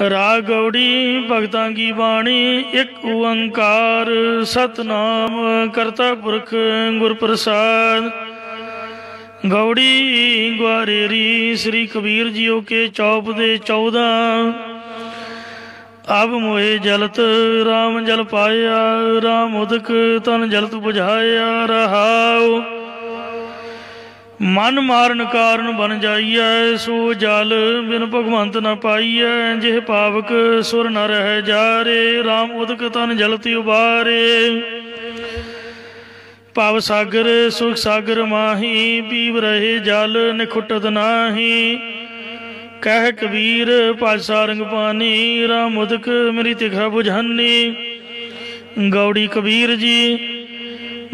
राग गौड़ी भगतां की बाणी एक ओंकार सतनाम करता पुरख गुर प्रसाद। गौड़ी ग्वारेरी श्री कबीर जियो के चौप दे 14। अब मोहे जलत राम जल पाया, राम उदक तन जलत बुझाया रहाओ। मन मारन कारण बन जाइए, सो जल बिन भगवंत न पाइए। जिह पावक सुर न रह जारे, राम उदक तन जलत उबारे। भव सागर सुख सागर माही, पीव रहे जल निखुटत नाही। कह कबीर भज सारंग पानी, राम उदक मेरी तिखा बुझानी। गौड़ी कबीर जी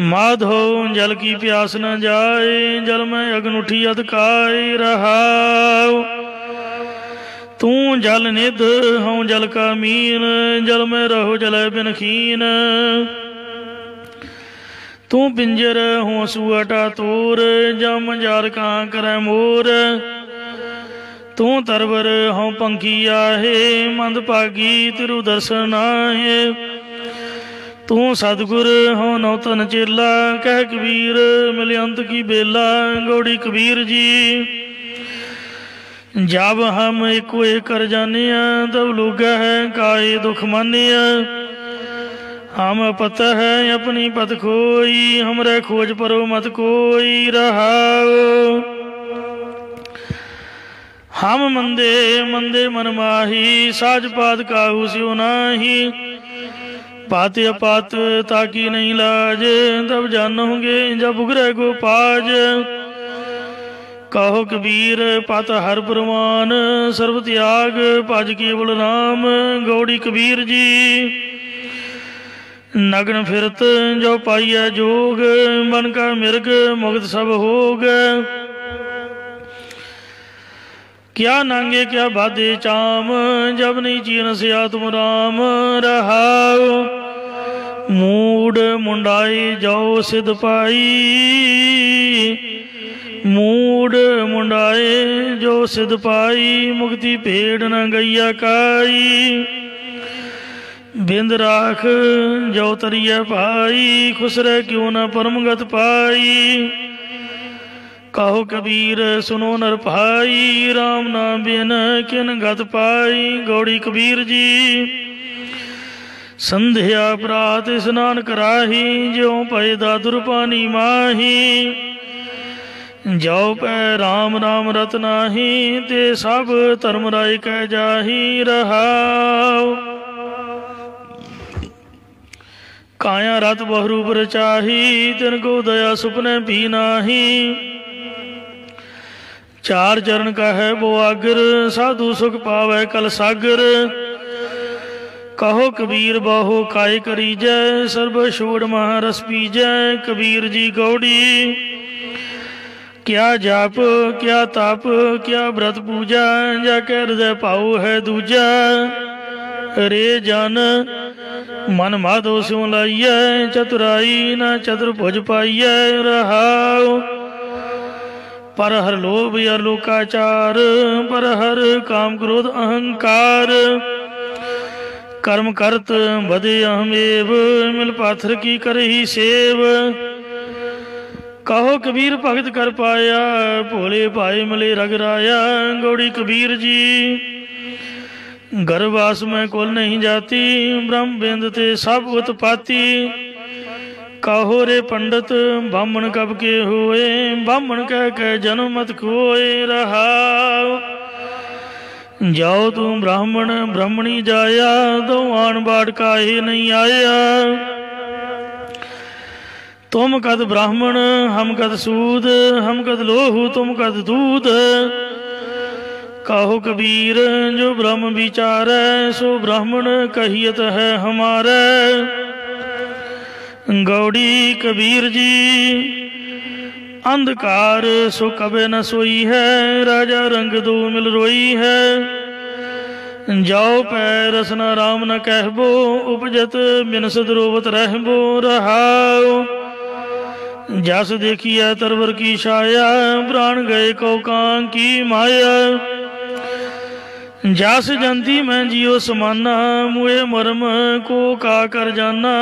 माधो जल की प्यास न जाए, जल में अग्न उठी अधकाए रहाओ। तू जल निध हूँ जल का मीन, जल में रहो जल बिन खीन। तू पिंजर हूँ सुअटा तोर, जम जार कहाँ करे मोर। तू तरवर हूँ पंखी आहे, मंद भागी तिरु दर्शन आहे। तू सतगुर हो नौतन चेला, कह कबीर मिले अंत की बेला। गौड़ी कबीर जी जब हम एको एक कर जाने, तब लोग है काए दुख माने। हम पत है अपनी पत खोई, हमरे खोज परो मत कोई रहाओ। हम मंदे मंदे मन माही, साज पात काहू स्यो नाही। पात अपात ताकि नहीं लाज, तब जानोगे जब उगरे गो पाज। कहो कबीर पत हर प्रमाण, सर्व त्याग भज केवल नाम। गौड़ी कबीर जी नग्न फिरत जो पाइया जोग, मन का मिर्ग मुक्त सब होग। क्या नांगे क्या बाधे चाम, जब नहीं चीन से आत्म राम रहाओ। मूड मुंडाई जाओ सिद्ध पाई, मूड मुंडाए जो सिद्ध पाई। मुक्ति भेड़ न गैया काई, बिंद राख जो तरिया पाई। खुश रह क्यों न परमगत पाई। कहो कबीर सुनो नर भाई, राम नाम बिन किन गत पाई। गौड़ी कबीर जी संध्या प्रात स्नान कराही, ज्यों पय दादुर पानी माही। जाओ पै राम राम रत नाही, ते सब धर्म राय कह जाही रहाओ। काया रत बहुरूप रचाही, तिनको दया सुपने भी नाही। चार चरण का है वो आगर, साधु सुख पावै कल सागर। कहो कबीर बाहो काय करी जय, सर्व छोड़ महारस पी जय। कबीर जी गौड़ी क्या जाप क्या ताप क्या व्रत पूजा, जाके हृदय पाओ है दूजा। रे जन मन माधो स्यों लाइय, चतुराई न चतुर भुज पाइय रहाओ। पर हर लोभ या लोकाचार, पर हर काम क्रोध अहंकार। कर्म करत बदे अहमेव, मिल पाथर की करही सेव। कहो कबीर भगत कर पाया, भोले भाई मिले रगराया। गौड़ी कबीर जी गर्भवास में कुल नहीं जाती, ब्रह्म बिंद ते सब उत्पाती। कहो रे पंडित ब्राह्मण कब के होए, ब्राह्मण कह जन्म मत खोए रहाओ। जाओ तू ब्राह्मण ब्राह्मणी जाया, दो आन बाट काहे नहीं आया। तुम कद ब्राह्मण हम कद सूद, हम कद लोहू तुम कद दूध। कहो कबीर जो ब्रह्म विचार, सो ब्राह्मण कहियत है हमारे। गौड़ी कबीर जी अंधकार सो कबे न सोई है, राजा रंग दो मिल रोई है। जाओ पैरस न राम न कहबो, उपजत बिनसद रोवत रहबो रहाओ। जस देखिए तरवर की छाया, प्राण गए कौ कां की माया। जस जंती मैं जियो समाना, मुए मरम को का कर जाना।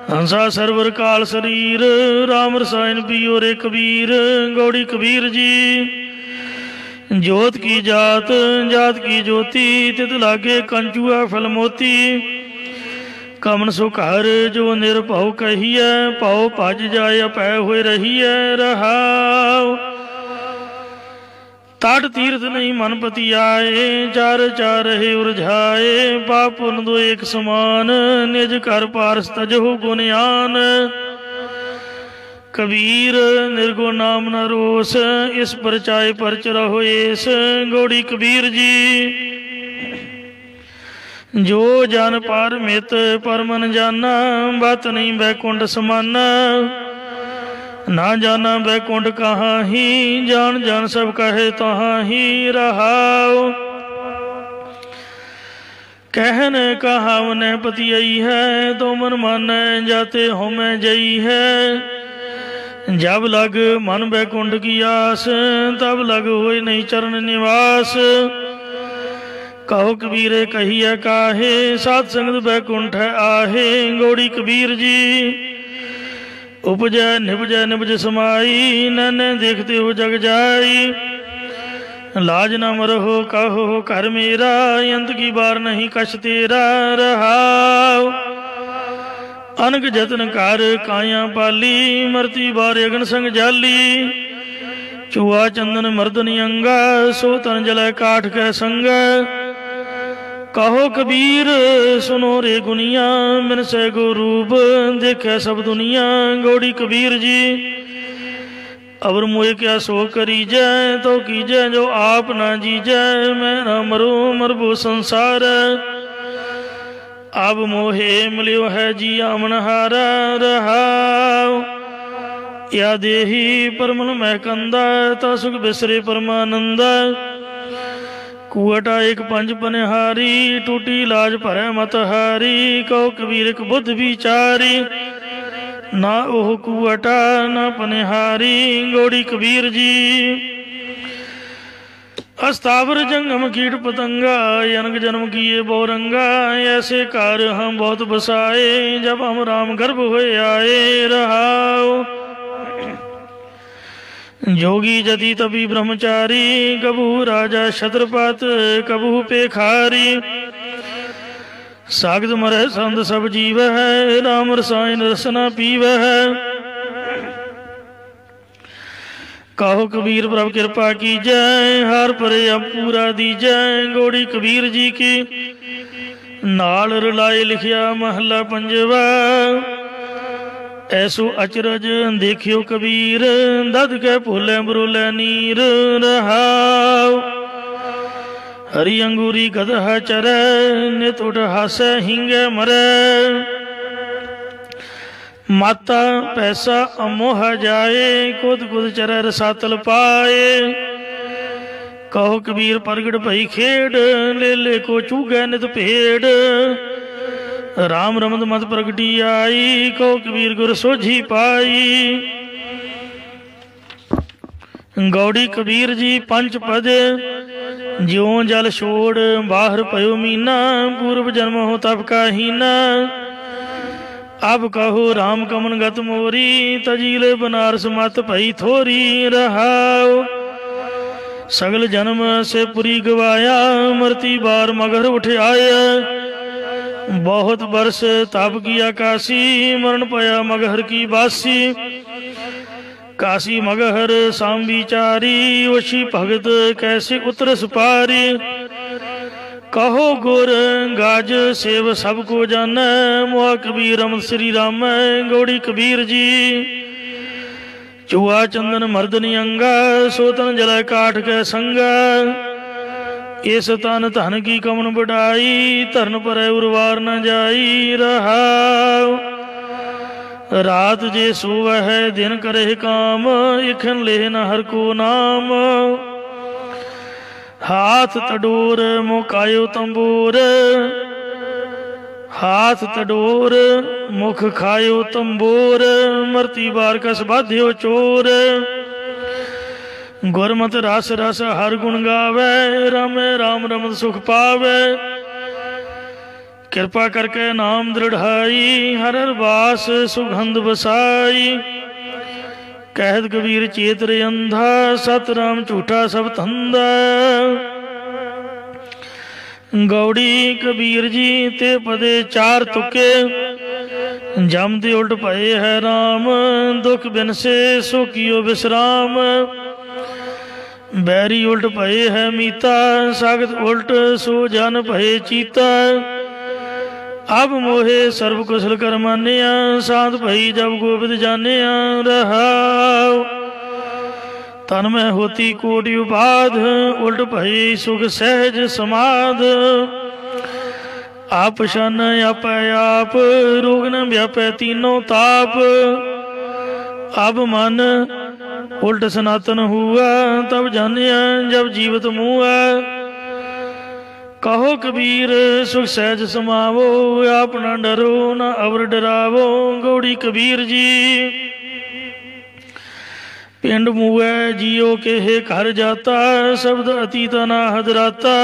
हंसा सरवर काल शरीर, राम रसायन पियो रे कबीर। गौड़ी कबीर जी जोत की जात, जात की ज्योति, तित लागे कंचुआ फल मोती। कमन सुख हर जो निरभव कहिए, पाओ भज जाए अपै होए रहिए। रहाओ ताट तीर्थ नहीं मन पति आए, चार चार रहे उरझाए। पाप पुन दो एक समान, निज कर पारस तजहु गुणयान। कबीर निर्गुण नाम न रोस, इस परचाए परच रहो एस। गौड़ी कबीर जी जो जन पार मित परमन जाना, बात नहीं बैकुंठ समाना। ना जाना बैकुंठ कहाँ ही, जान जान सब कहे तहाँ ही। रहाओ कहन कहावन पति आई है, तो मन मानै जाते हो मैं जई है। जब लग मन बैकुंठ की आस, तब लग होए नहीं चरण निवास। कहो कबीरे कहिए काहे, सात संगत बैकुंठ आहे। गौड़ी कबीर जी उपजै निपजै निपज समाई, नैने देखते हो जग जाई। लाज न मरहो कहो कर मेरा, अंत की बार नहीं कछ तेरा। रहाओ अनक जतन कर काया पाली, मरती बार अगन संग जाली। चूहा चंदन मर्दन अंगा, सो तन जलै काठ कै संग। कहो कबीर सुनो रे गुनिया, मिन से गो रूप देखे सब दुनिया। गौड़ी कबीर जी अवर मोए क्या सो करीजै, तो कीजै जो आप ना जीजै। मैं ना मरो मरबो संसार, अब मोहे मिलियो है जी आमनहारा। रहाओ या देही परमन मैं कंदा, ता सुख बिसरे परमानंदा। कुआटा एक पंज पनिहारी, टूटी लाज भरै मत हारी। कहो कबीर एक बुद्ध विचारी, ना ओह कुआटा ना पनिहारी। गौड़ी कबीर जी अस्तावर जंगम कीट पतंगा, अनक जन्म किए बहुरंगा। ऐसे कार हम बहुत बसाए, जब हम राम गर्भ होए आए। रहाओ जोगी जति तपी ब्रह्मचारी, कबू राजा छत्रपत कबू पेखारी। सागत मरह संत सब जीव है, राम रसायन रसना पीव है। कहो कबीर प्रभु कृपा की जय, हार परे अब पूरा दी जय। गौड़ी कबीर जी की नाल रलाए लिखिया महला पंजवा। ऐसो अचरज देखियो कबीर, दद के भोले बरोले नीर। रहाओ हरि अंगूरी गदह चरै, नित उठ हासै हिंगे मरै। माता पैसा अमोह जाए, कुद कुद चरै रसातल पाए। कहो कबीर प्रगट भई खेड, ले ले को चूगै नित भेड़। राम रमद मत प्रगटी आई, कहो कबीर गुर सोझी पाई। गौड़ी कबीर जी पंच पद ज्यों जल छोड़, बाहर पयो मीना। पूर्व जन्म हो तब का हीना, अब कहो राम कमन गत मोरी। तजील बनारस मत भई थोरी। रहाओ सगल जन्म से पुरी गवाया, मरती बार मगर उठ आया। बहुत बरस तप किया काशी, मरण पया मगहर की बासी। काशी मगहर साम विचारी, वशी भगत कैसे उतरस पारी। कहो गुर गाज सेव सबको जान, मुआ कबीर अमृत श्री राम। गौड़ी कबीर जी चूहा चंदन मर्दनी अंगा, सोतन जला काठ कै संगा। इस तन धन की कमन बढ़ाई, धरन पर उर्वार न जाई। रहाओ रात जे सोव है, दिन करे काम। इखन ले न हर को नाम। हाथ तडोर मुकायो तंबोर, हाथ तडोर मुख खायो तंबोर। मरती बार कस बाध्यो चोर। गुरमत रस रस हर गुण गावे, रामे राम रमत सुख पावे। कृपा करके नाम दृढ़ाई, हर हर बास सुगंध बसाई। कहत कबीर चेत रे अंधा, सत राम झूठा सब धंधा। गौड़ी कबीर जी ते पदे चार तुके, जम दे उल्ट भये है राम। दुख बिन से सो कियो विश्राम, बैरी उल्ट भये है मीता। सागत उल्ट सो जन भये चीता। अब मोहे सर्व कुशल कर मानिया, शांत भई जब गोबिंद जानिया। रहाओ तन में होती कोटि उपाध, उल्ट भई सुख सहज समाध। आप शन आप आप, रोग न व्यापै तीनों ताप। अब मन उल्ट सनातन हुआ, तब जानिया जब जीवत मुआ। कहो कबीर सुख सहज समावो, आप न डरो न अवर डरावो। गौड़ी कबीर जी पिंड मुए जियो के हे घर जाता। शब्द अतीत अनाहद राता,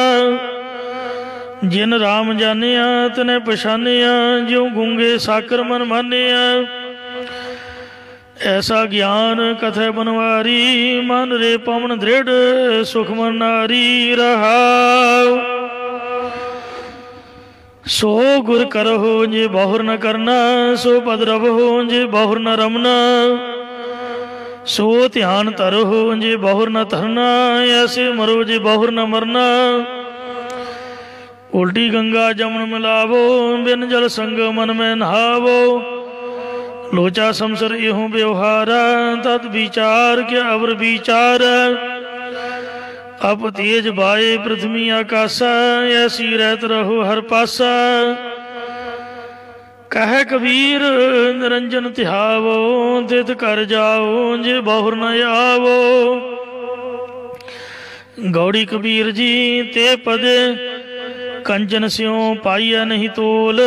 जिन राम जानिया तने पछानिया। ज्यों गूंगे साकर मन मानिया, ऐसा ज्ञान कथे बनवारी। मन रे पवन दृढ़ सुख मन नारी। रहाओ सो गुर करहो जे बहुर न करना, सो पद रवहो जे बहुर न रमना। सो ध्यान तरहो जे बहुर न धरना, ऐसे मरो जे बहुर न मरना। उल्टी गंगा जमुन मिलावो, बिन जल संग मन में नहावो। लोचा समसर एहों व्यवहारा, तत् विचार क्या अवर विचार। अप तेज बाए पृथ्वी आकाशा, ऐसी रहत रहो हर पासा। कह कबीर निरंजन ध्यावो, तित कर जाओ जे बहुर न आवो। गौड़ी कबीर जी ते पदे, कंचन स्यों पाइया नहीं तोल।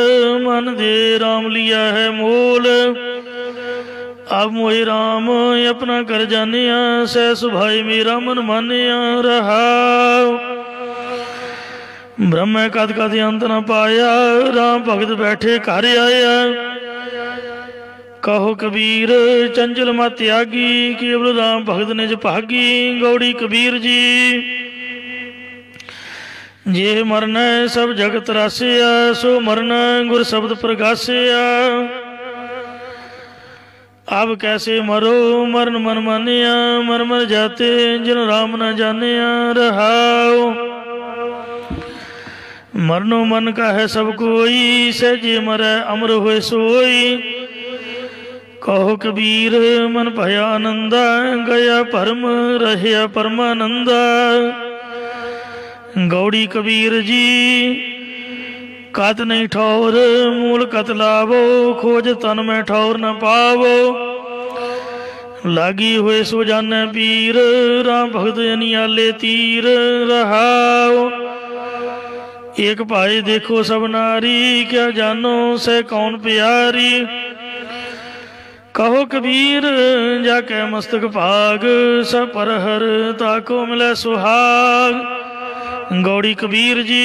मन दे राम लिया है मोल। अब मोहि राम अपना कर जानिया, सहस भाई मेरा मन मानिया। रहाओ ब्रह्म कद कद अंत न पाया, राम भगत बैठे घर आया। कहो कबीर चंचल मत त्यागी, केवल राम भगत निज भागी। गौड़ी कबीर जी जे मरना सब जगत रासिया, सो मरना गुर शब्द प्रगासिया। अब कैसे मरो मरण मन मानिया, मर मर जाते जिन राम न जानिया। रहाओ मरनो मन का है सब कोई, सहजे मरै अमर होए सोई। कहो कबीर मन भया आनंदा, गया परम रहया परमानंदा। गौड़ी कबीर जी कत नहीं ठौर, मूल कत लावो। खोज तन में ठौर न पावो। लागी हुए सो जाने पीर, राम भगत अनियाले तीर। रहाओ एक भाई देखो सब नारी, क्या जानो से कौन प्यारी। कहो कबीर जाके मस्तक भाग, सब पर हर ताको मिले सुहाग। गौड़ी कबीर जी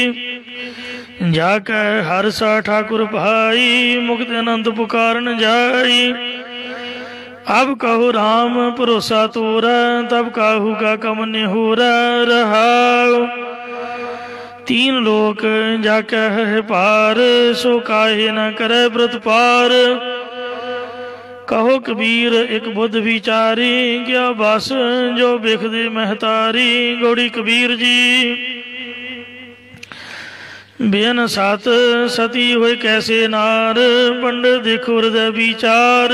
जाके हर सा ठाकुर भाई, मुक्त अनंत पुकारन जाई। अब कहो राम भरोसा तोरा, तब काहू का कम निहोरा। रहाओ तीन लोक जाके है पार, सो काहे न करे व्रत पार। कहो कबीर एक बुद्ध विचारी, क्या बस जो बिख दे महतारी। गौड़ी कबीर जी बेन सात सती हुए कैसे नार, पंडित देखो हृदय विचार।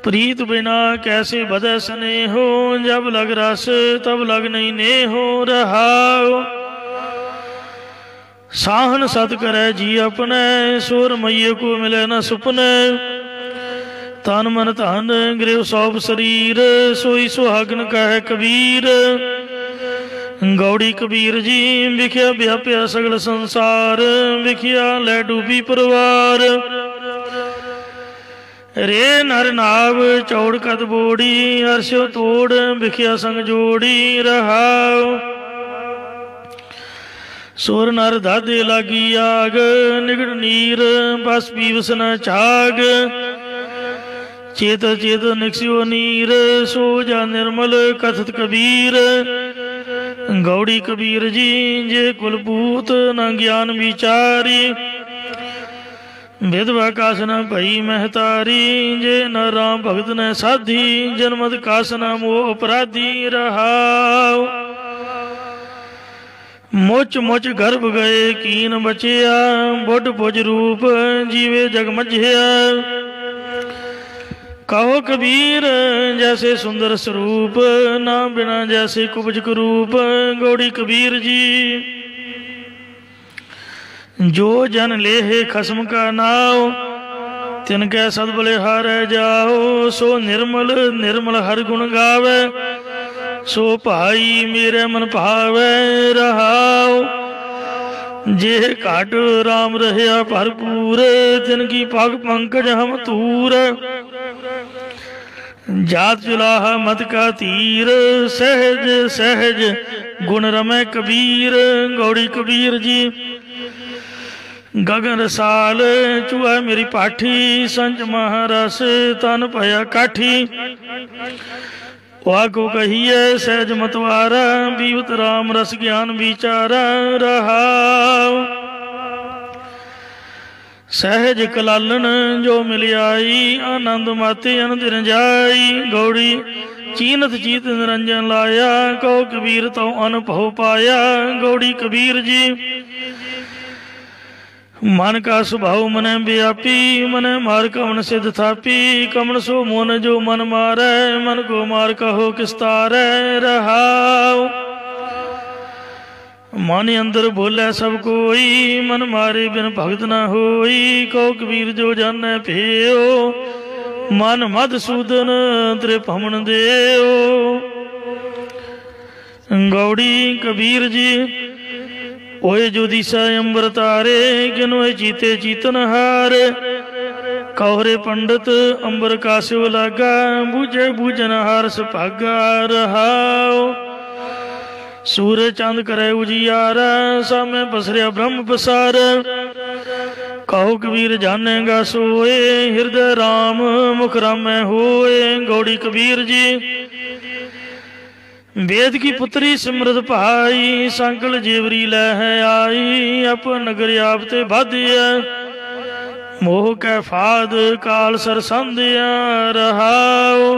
प्रीत बिना कैसे बदे सने हो, जब लग रस तब लग नहीं ने हो। रहाओ साहन सत करे जी अपने, सोर मैये को मिले न सुपने। तन मन धन गृह सौंप शरीर, सोई सुहागन कह कबीर। गौड़ी कबीर जी विख्या व्याप्या सगल संसार, विख्या लै डूबी परवार। रे नर नाव चौड़ कद बोड़ी, अरस्यो तोड़ बिखिया संग जोड़ी। रहाओ सुर नर दादे लागी आग, निगड़ नीर बस पीवस न छाग। चेत चेत निक्स्यो नीर, सो जा निर्मल कथत कबीर। गौड़ी कबीर जी जे कुलपूत, न ज्ञान विचारी। विधवा कास न भई महतारी, जे न राम भगत न साधी। जन्मत कास न मोह अपराधी। रहाओ मुच मुच गर्भ गए कीन बचिया, बुढ़ भुज रूप जीवे जग मझिया। कहो कबीर जैसे सुंदर स्वरूप, ना बिना जैसे कुब्ज कुरूप। गौड़ी कबीर जी जो जन लेहे खसम का नाव, तिनकै सद बलिहारै जाओ। सो निर्मल निर्मल हर गुण गावे, सो भाई मेरे मन भावै। रहाओ जे घाट राम रहया भरपूर, तिनकी पग पंकज हम तूर। जात चुलाहा मत का तीर, सहज सहज गुण रमै कबीर। गौड़ी कबीर जी गगन रसाल चुआ मेरी पाठी, संच महारस तन पया काठी। वाको कहिए सहज मतवारा, बीवत राम रस ज्ञान विचारा। रहाओ सहज कलालन जो मिल आई, आनंद माते अनदिन जाई। गौड़ी चीनत चीत निरंजन लाया, कहो कबीर तो अनुभव पाया। गौड़ी कबीर जी मन का स्वभाव मन व्यापी, मन मार कवन सिद्ध थापी। कमन सो मोन जो मन मारै, मन को मार कहो किस्तारै। रहाओ मन अंदर बोले सब कोई, मन मारे बिन भगत न होई। कहो कबीर जो जानै भेओ, मन मधुसूदन त्रिभुवन देओ। गौड़ी कबीर जी ओए जो दिशा अंबर तारे, किनोए चीते चीतन हार। कौरे पंडित अंबर का शिव लागा, बूझे बूझन हार सुभागा। रहाओ सूर्य चांद करे उजियारा, सामे पसरिया ब्रह्म पसार। कहो कबीर जानेगा सोए, हृदय राम मुख रामै होए। गौड़ी कबीर जी वेद की पुत्री सिमरत भाई, संकल जेवरी लह आई। अप नगर आपते बाधिया, मोह कै फाद काल सर संध्या। रहाओ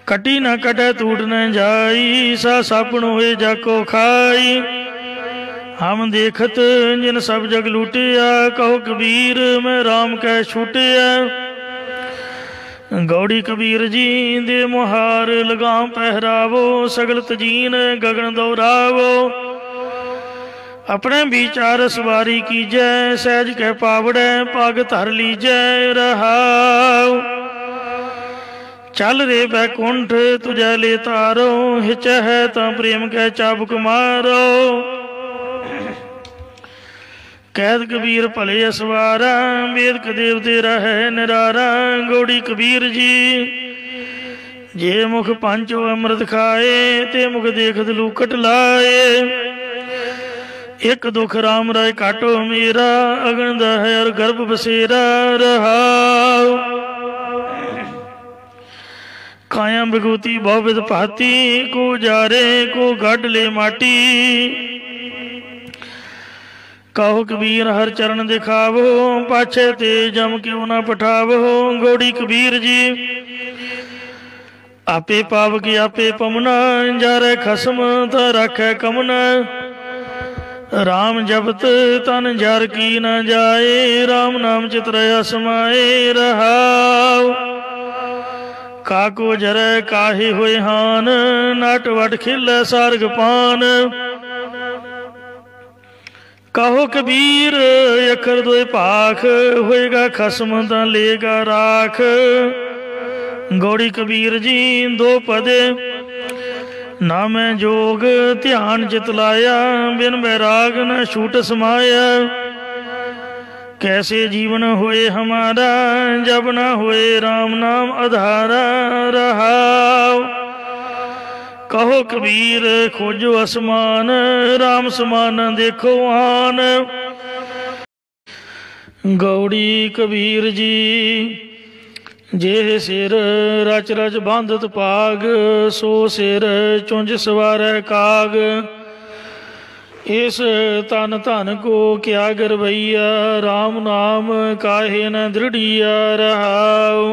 कटी न कटे टूट न जाई, सा सापन होए जाको खाई। हम देखत जिन सब जग लूटिया, कहो कबीर मैं राम कै छूटिया। गौड़ी कबीर जी दे मुहार लगाम पहरावो, सगल तजीन गगन दौरावो। अपने विचार सवारी कीजै, सहज कह पावड़े पग धर लीजै। रहाओ चल रे बैकुंठ तुझे ले तारो, हिच है ता प्रेम कह चाबुक मारो। कैद कबीर भले असवारा, वेद कदेव तेरा है निरारा। गौड़ी कबीर जी जे मुख पंचो अमृत खाए, ते मुख देखत लूकट लाए। एक दुख राम राय काटो मेरा, अगन है और गर्भ बसेरा। रहाओ काया विभूति बहुविध भांति, को जारे को गढ़ ले माटी। कहो कबीर हर चरण दिखावो, पाछे ते जम क्यों ना पठावो। गौड़ी कबीर जी आपे पावक आपे पमना, जारे खसम त रखे कमना। राम जपत तन जार की न जाए, राम नाम चित रहा समाए। रहाओ काको जरै काहे होए हान, नट वट खिलै सारग पान। कहो कबीर अखर दोए पाख, होएगा खसम ता लेगा राख। गौड़ी कबीर जी दो पदे ना मैं जोग, ध्यान चित लाया। बिन बैराग न छूट समाया। कैसे जीवन होए हमारा, जब न होए राम नाम आधारा रहाओ। कहो कबीर खोजो आसमान, राम समान देखो आन। गौड़ी कबीर जी जेह सिर रच रच बांधत पाग, सो सिर चुंझ सवारै काग। इस तन धन को क्या गरवैया, राम नाम काहे न दृढ़िया रहाओ।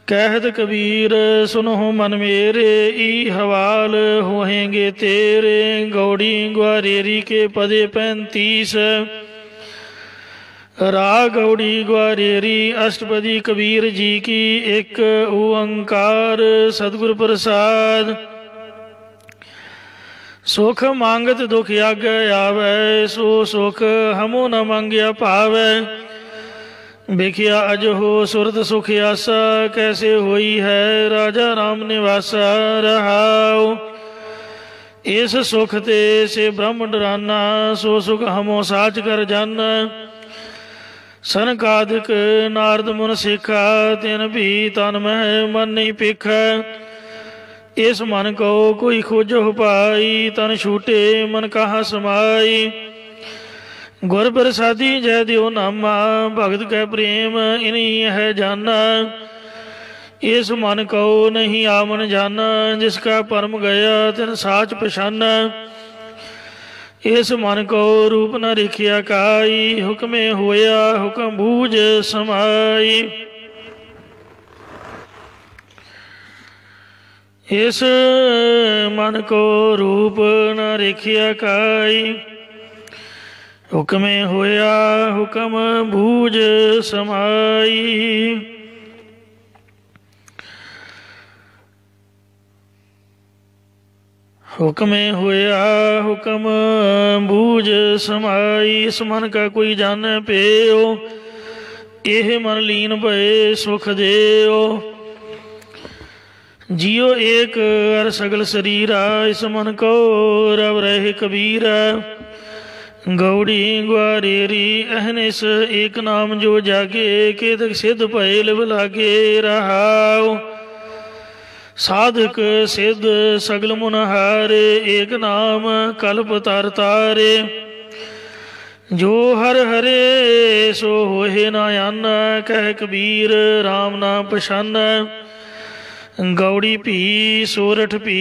कहत कबीर सुनो मन मेरे, ई हवाल होहेंगे तेरे। गौड़ी ग्वारेरी के पदे 35। राग गौड़ी ग्वारेरी अष्टपदी कबीर जी की एक ओंकार सतगुर प्रसाद। सुख मांगत दुख आगे आवे, सो सुख हमो न मांग्या पावे। बिखिया अजहो सुरत सुख आसा, कैसे होई है राजा राम निवासा रहाओ। इस सुख ते से ब्रह्म डराना, सो सुख हमो साच कर जाना। सनकादिक नारद मुन सिखा, तिन भी तन मह मन नहीं पिखा। इस मन को कोई खोजो पाई, तन छूटे मन कहा समाई। गुर प्रसादी जय दियो नामा, भगत कै प्रेम इन्हीं है जाना। इस मन को नहीं आमन जाना, जिसका परम गया तिन साच पछाना। इस मन को रूप न रिखिया काई, हुक्मे होया हुक्म बूझ समाई। इस मन को रूप न रिखिया काई, हुक्मे होया हुक्म बूझ समाई। हुक्मे होया हुक्म बूझ समाई। इस मन का कोई जाने पेओ, एह मन लीन भये सुख देओ। जियो एक अर सगल शरीरा, इस मन को रव रहे कबीरा। गौड़ी ग्वारेरी अहनिस एक नाम जो जागे, केतक सिद्ध भये लिव लागे रहाओ। साधक सिद्ध सगल मुनहारे, एक नाम कल्प तर तारे। जो हर हरे सो होए ना आना, कह कबीर राम ना पछाना। गौड़ी पी सोरठ पी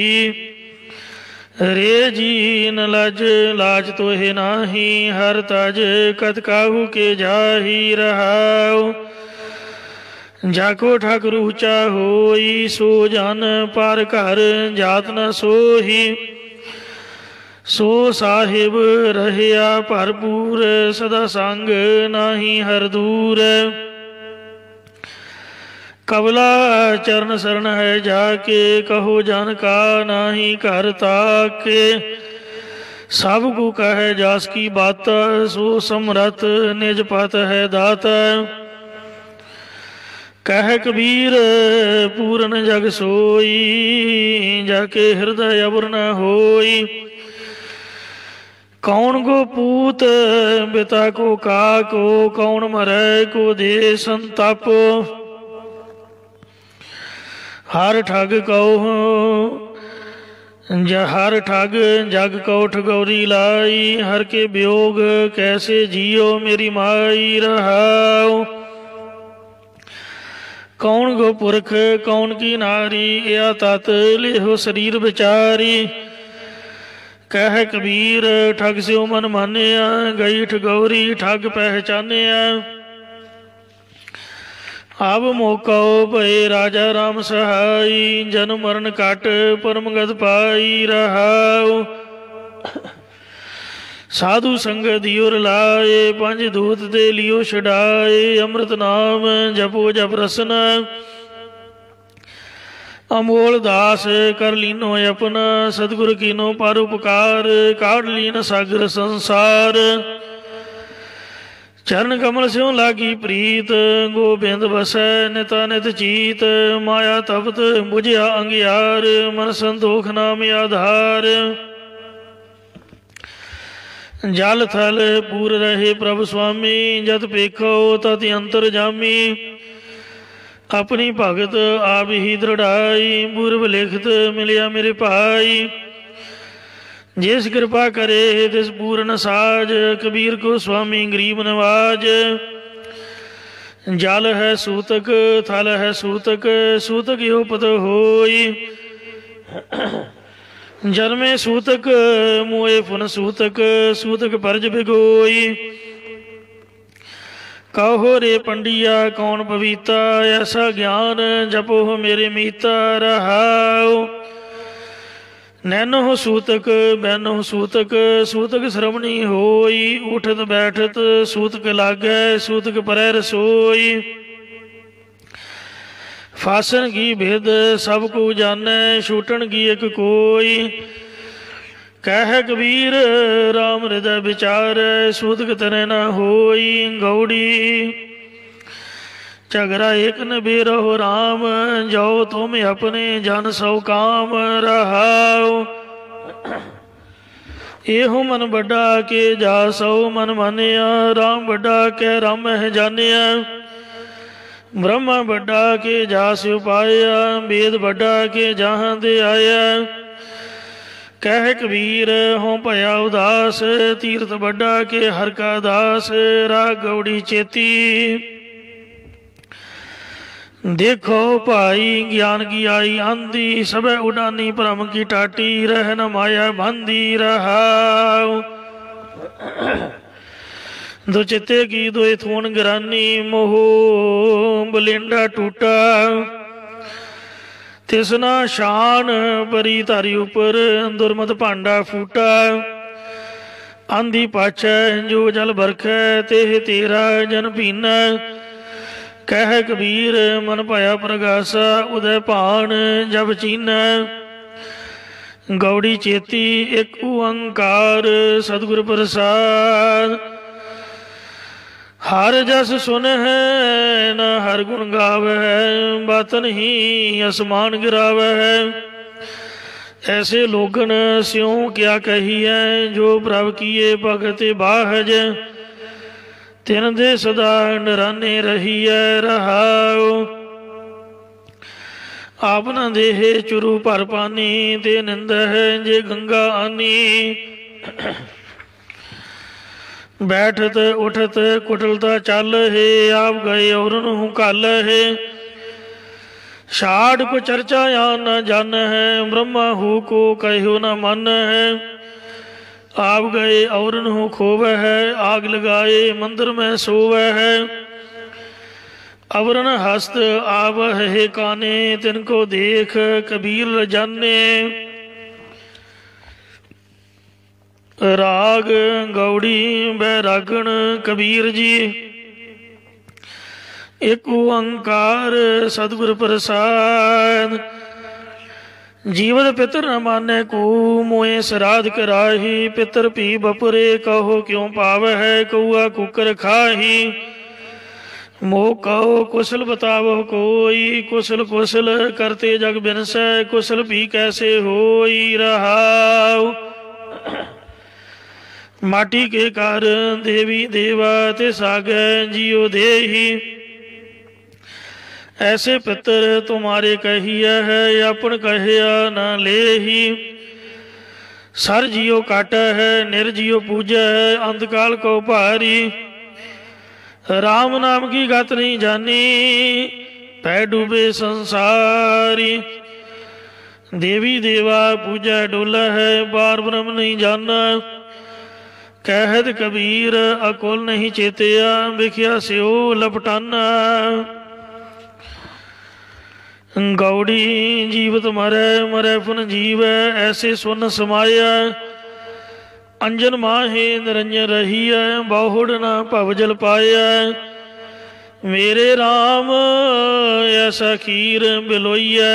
रे जी न लज, लाज तोहे नाही। हर तज कत काहू के जाही रहाओ। जाको ठाकुर ऊँचा होई, सो जन पर घर जात न सोही। सो साहिब रहया भरपूर, सदा संग नाही हर दूर। कबला चरण शरण है जाके, कहो जन का नाही घर ताके। सब को कहे जास की बात, सो समरथ निज पत है दाता। कह कबीर पूरन जग सोई, जाके हृदय अबर न होई। कौन गो पूत बिता को काको, कौन मरै को दे संताप। हर ठग कहो हर ठग जग कौठ गौरी लाई। हर के वियोग कैसे जियो मेरी माई रहाओ। कौन गो पुरख कौन की नारी, या तत लेहो शरीर विचारी। कह कबीर ठग स्यो मन मानिया, गई ठगौरी ठग पहचानिया। अब मौका भय राजा राम सहाई, जन्म मरण काट परम गत पाई रहाओ। साधु संगत दियो लाए, पंज दूत दे लियो छड़ाए। अमृत नाम जपो जप रसना, अमोल दास कर लीनो अपना। सतगुर कीनो पर उपकार, काढ़ लीन सागर संसार। चरण कमल स्यों लागी प्रीत, गोबिंद बसै निता नित चीत। माया तपत बुझिया अंगियार, मन संतोख नाम आधार। जल थल पूर रहे प्रभ स्वामी, जत पेखो तत अंतर जामी। अपनी भगत आप ही दृढ़ाई, पूर्व लिखत मिलिया मेरे भाई। जिस कृपा करे तिस पूर्ण साज, कबीर को स्वामी गरीब नवाज। जल है सूतक थल है सूतक, सूतक यो पत होई। जन्मे सूतक मोए पुन सूतक, सूतक परज बिगोई। कहो रे पंडिया कौन पविता, ऐसा ज्ञान जपो मेरे मीता रहाओ। नैनो सूतक बैनो सूतक, सूतक श्रवणी होई। उठत बैठत सूतक लागै, सूतक परै रसोई। फासन की भेद सब को जानै, छूटन की एक कोई। कह कबीर राम हृदय विचार, सूतक तरै न होई। गौड़ी झगड़ा एक न बेरहो राम, जाओ तुम अपने जन सौ काम रहाओ। एहो मन बड़ा के जा सौ मन मानिया, राम बड़ा के राम है जानिया। ब्रह्मा बड़ा के जा सिव पाया, वेद बड़ा के जहाँ दे आया। कह कबीर हो भया उदास, तीर्थ बड़ा के हर का दास। राग गौड़ी चेती देखो भाई, ज्ञान की आई आंधी। सब उड़ानी भ्रम की टाटी, रह न माया बांधी रहाओ। दो चित्ते की दो थोन गरानी, मोह बलिंडा टूटा। तिसना शान परी तारी ऊपर, दुर्मत भांडा फूटा। आंधी पाछै जो जल बरखै, तेह तेरा जन पीना। कह कबीर मन पाया प्रगासा, उदय भान जब चीना। गौड़ी चेती एक ओंकार, सतगुर प्रसाद। हर जस सुन है न हर गुण गाव है, बातन ही असमान गिराव है। ऐसे लोगन स्यों क्या कही है, जो प्रभ किए भगत बाहज। तिन दे सदा नराने रहीए रहाओ। आप न देहे चुरु भर पानी, ते निंद है जे गंगा आनी। बैठत उठत कुटलता चल है, आप गए और हूँ कल है। छाड़ को चर्चा या न जान है, ब्रह्मा हु को कहो न मन है। आप गए और हो खोव है, आग लगाए मंदिर में सोव है। अवरण हस्त आव है काने, तिनको देख कबीर जाने। राग गौड़ी बैरागण कबीर जी। एक ओंकार सतगुर प्रसाद। जीवत पितर न माने को, मोए श्राद्ध कराही। पितर भी बपुरे कहो क्यों पाव है, कौआ कुकर खाही। मोह कहो कुशल बतावो कोई, कुशल कुशल करते जग बिनसै। कुशल भी कैसे होई रहाओ। माटी के कार देवी देवा, ते सागै जियो देही। ऐसे पितर तुम्हारे कहिया है, अपन कहया न ले ही। सर जियो काटा है, निर्जियो पूजा है, अंतकाल को भारी। राम नाम की गत नहीं जानी, पै डूबे संसारी। देवी देवा पूजा डोला है, बार ब्रह्म नहीं जाना। कहत कबीर अकुल नहीं चेतिया, बिखिया स्यो लपटाना। गौड़ी जीवत मरै मरै पुन जीवै, ऐसे सुन समाया। अंजन माहे निरंजन रहिया, बहुड़ न भव जल पाया। मेरे राम ऐसा खीर बिलोइया,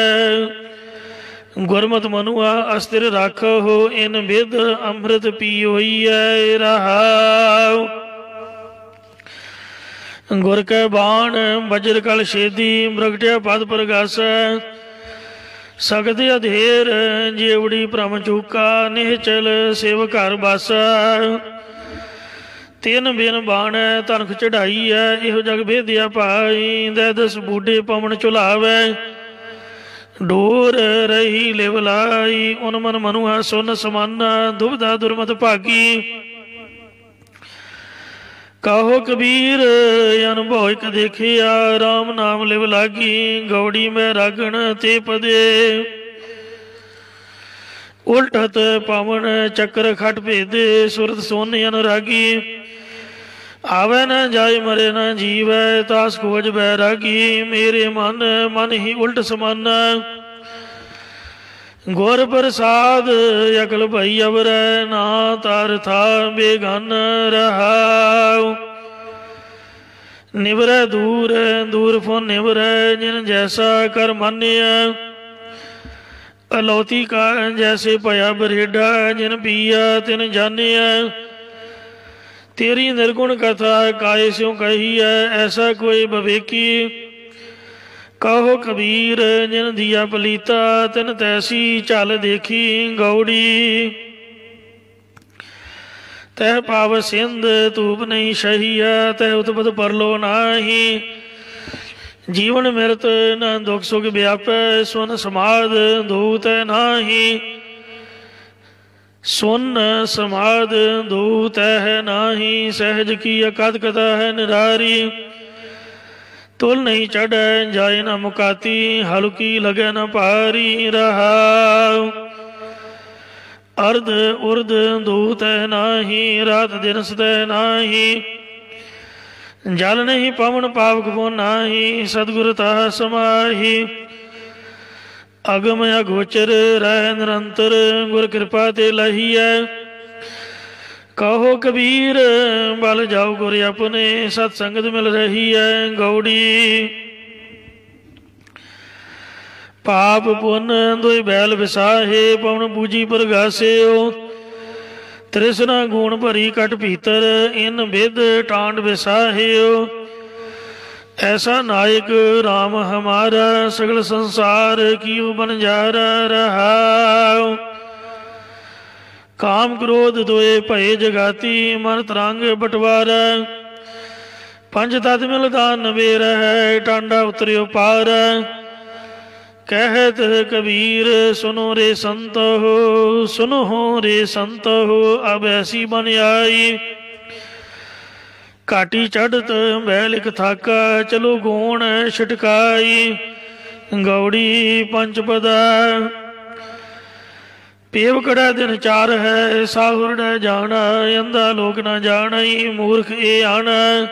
गुरमत मनुआ अस्थिर राखो। इन विद अमृत पियोइया रहाओ। गुर कै बाण वज्र कल छेदी, मृगटिया पद प्रगासा। सगत अधेर जेवड़ी भ्रम चूका, निहचल सेव घर बासा। ਤਿੰਨ ਬਿਨ ਬਾਣੈ ਤਨਖ ਚੜਾਈ ਹੈ। ਇਹੋ ਜਗ ਭੇਦਿਆ ਭਾਈ ਦੈ ਦਸ ਬੂਢੇ ਪਵਨ ਝੁਲਾਵੈ। ਡੋਰ ਰਹੀ ਲਿਵ ਲਾਈ ਉਨ ਮਨ ਮਨੁਆ ਸੁਨ ਸਮਾਨਾ ਦੁਬਦਾ ਦੁਰਮਤ ਭਾਗੀ। ਕਹੋ ਕਬੀਰ ਅਨੁਭਵ ਇਕ ਦੇਖਿਆ ਰਾਮ ਨਾਮ ਲਿਵ ਲਾਗੀ। ਗੌੜੀ ਮੈਂ ਰਾਗਣ ਤੇ ਪਦੇ ਉਲਟਤ ਪਵਨ ਚੱਕਰ ਖਟ ਭੇਦੇ। ਸੁਰਤ ਸੋਨ ਅਨੁਰਾਗੀ ਆਵੈ ਨਾ ਜਾਏ ਮਰੇ ਨਾ ਜੀਵੈ ਤਾਸ ਖੋਜ ਬੈਰਾਗੀ। ਮੇਰੇ ਮਨ ਮਨ ਹੀ ਉਲਟ ਸਮਾਨਾ ਗੁਰ ਪ੍ਰਸਾਦ ਅਕਲ ਭਈ ਅਵਰੈ। ਨਾ ਤਾਰ ਥਾ ਬੇਗਨ ਰਹਾਉ ਨਿਵਰੈ ਦੂਰ ਦੂਰ ਫੋ ਨਿਵਰੈ। ਜਿਨ ਜੈਸਾ ਕਰ ਮਾਨਿਆ ਅਲੌਤੀ ਕਾ ਜੈਸੇ ਭਇਆ ਬਰੇਡਾ। ਜਿਨ ਪੀਆ ਤਿਨ ਜਾਨਿਆ ਤੇਰੀ ਨਿਰਗੁਣ ਕਥਾ ਕਾਇ ਸਿਉ ਕਹੀਐ। ਐਸਾ ਕੋਈ ਬਵੇਕੀ ਕਹੋ ਕਬੀਰ ਜਿਨ ਦੀਆ ਪਲੀਤਾ ਤਿਨ ਤੈਸੀ ਝਲ ਦੇਖੀ। ਗੌੜੀ ਤਹਿ ਪਾਵ ਸਿੰਧ ਧੂਪ ਨਹੀਂ ਸਹੀਆ। ਤਹਿ ਉਤਪਤ ਪਰਲੋ ਨਾਹੀ। ਜੀਵਨ ਮਿਰਤ ਨਾ ਦੁਖ ਸੁਖ ਵਿਆਪੈ। ਸੁਨ ਸਮਾਧ ਦੂਤ ਨਾਹੀ। ਸੁਨ ਸਮਾਧ ਦੂਤ ਹੈ ਨਾਹੀ। ਸਹਿਜ ਕੀ ਅਕਦ ਕਥਾ ਹੈ ਨਿਰਾਰੀ। ਤੁਲ ਨਹੀਂ ਚੜ੍ਹੈ ਜਾਏ ਨਾ ਮੁਕਾਤੀ। ਹਲਕੀ ਲਗੈ ਨਾ ਭਾਰੀ ਰਹਾਉ। ਅਰਧ ਉਰਧ ਦੂਤ ਹੈ ਨਾਹੀ। ਰਾਤ ਦਿਨ ਸਤੈ ਨਾਹੀ। ਜਲ ਨਹੀਂ ਪਵਨ ਪਾਵਕ ਕੋ ਨਾਹੀ। ਸਤਿਗੁਰ ਤਾ ਸਮਾਹੀ। ਅਗਮ ਅਗੋਚਰ ਰਹਿ ਨਿਰੰਤਰ ਗੁਰ ਕਿਰਪਾ ਤੇ ਲਹੀਐ। ਕਹੋ ਕਬੀਰ ਬਲ ਜਾਓ ਗੁਰ ਆਪਣੇ ਸਤ ਸੰਗਤ ਮਿਲ ਰਹੀ ਹੈ। ਗੌੜੀ ਪਾਪ ਪੁੰਨ ਦੋਇ ਬੈਲ ਵਿਸਾਹੇ। ਪਵਨ ਪੂਜੀ ਪ੍ਰਗਾਸਿਓ ਤ੍ਰਿਸ਼ਨਾ ਗੁਣ ਭਰੀ ਕਟ ਭੀਤਰ। ਇਨ ਬਿਦ ਟਾਂਡ ਵਿਸਾਹਿਓ ਐਸਾ ਨਾਇਕ ਰਾਮ ਹਮਾਰਾ। ਸਗਲ ਸੰਸਾਰ ਕੀਉ ਬਨਜਾਰਾ ਰਹਾਉ। ਕਾਮ ਕ੍ਰੋਧ ਦੋਏ ਭਏ ਜਗਾਤੀ। ਮਨ ਤਰੰਗ ਬਟਵਾਰਾ। ਪੰਜ ਤਤ ਮਿਲ ਦਾਨ ਨਵੇਰ ਹੈ। ਟਾਂਡਾ ਉਤਰਿਓ ਪਾਰ। ਕਹਿਤ ਕਬੀਰ ਸੁਨੋ ਰੇ ਸੰਤੋ ਸੁਨੋ ਰੇ ਸੰਤੋ ਅਬ ਐਸੀ ਬਨ ਆਈ। ਘਾਟੀ ਚੜ੍ਹਤ ਬੈਲ ਇਕ ਥਾਕਾ ਚਲੋ ਗੋਣ ਛਟਕਾਈ। ਗੌੜੀ ਪੰਚਪਦਾ ਪੇਵ ਕੜਾ ਦਿਨ ਚਾਰ ਹੈ। ਸਾਹੁਰੜਾ ਜਾਣਾ ਅੰਧਾ ਲੋਕ ਨਾ ਜਾਣਈ। ਮੂਰਖ ਇਹ ਆਣਾ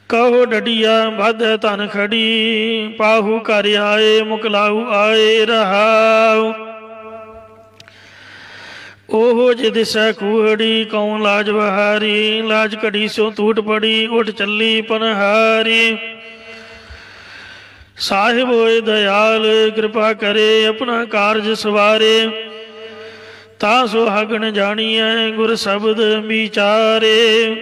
ਕਹੋ ਡਡੀਆ ਵੱਧ ਧਨ ਖੜੀ। ਪਾਹੂ ਘਰ ਆਏ ਮੁਕਲਾਊ ਆਏ ਰਹਾਉ। ਉਹ ਜੇ ਦਿਸੈ ਕੂਹੜੀ ਕੌਣ ਲਾਜ ਬਹਾਰੀ। ਲਾਜ ਘੜੀ ਸਿਉ ਟੂਟ ਪੜੀ ਉੱਠ ਚੱਲੀ ਪਨਹਾਰੀ। ਸਾਹਿਬ ਹੋਏ ਦਇਆਲ ਕਿਰਪਾ ਕਰੇ ਆਪਣਾ ਕਾਰਜ ਸਵਾਰੇ। ਤਾਂ ਸੁਹਾਗਣ ਜਾਣੀਐ ਗੁਰ ਸ਼ਬਦ ਵਿਚਾਰੇ।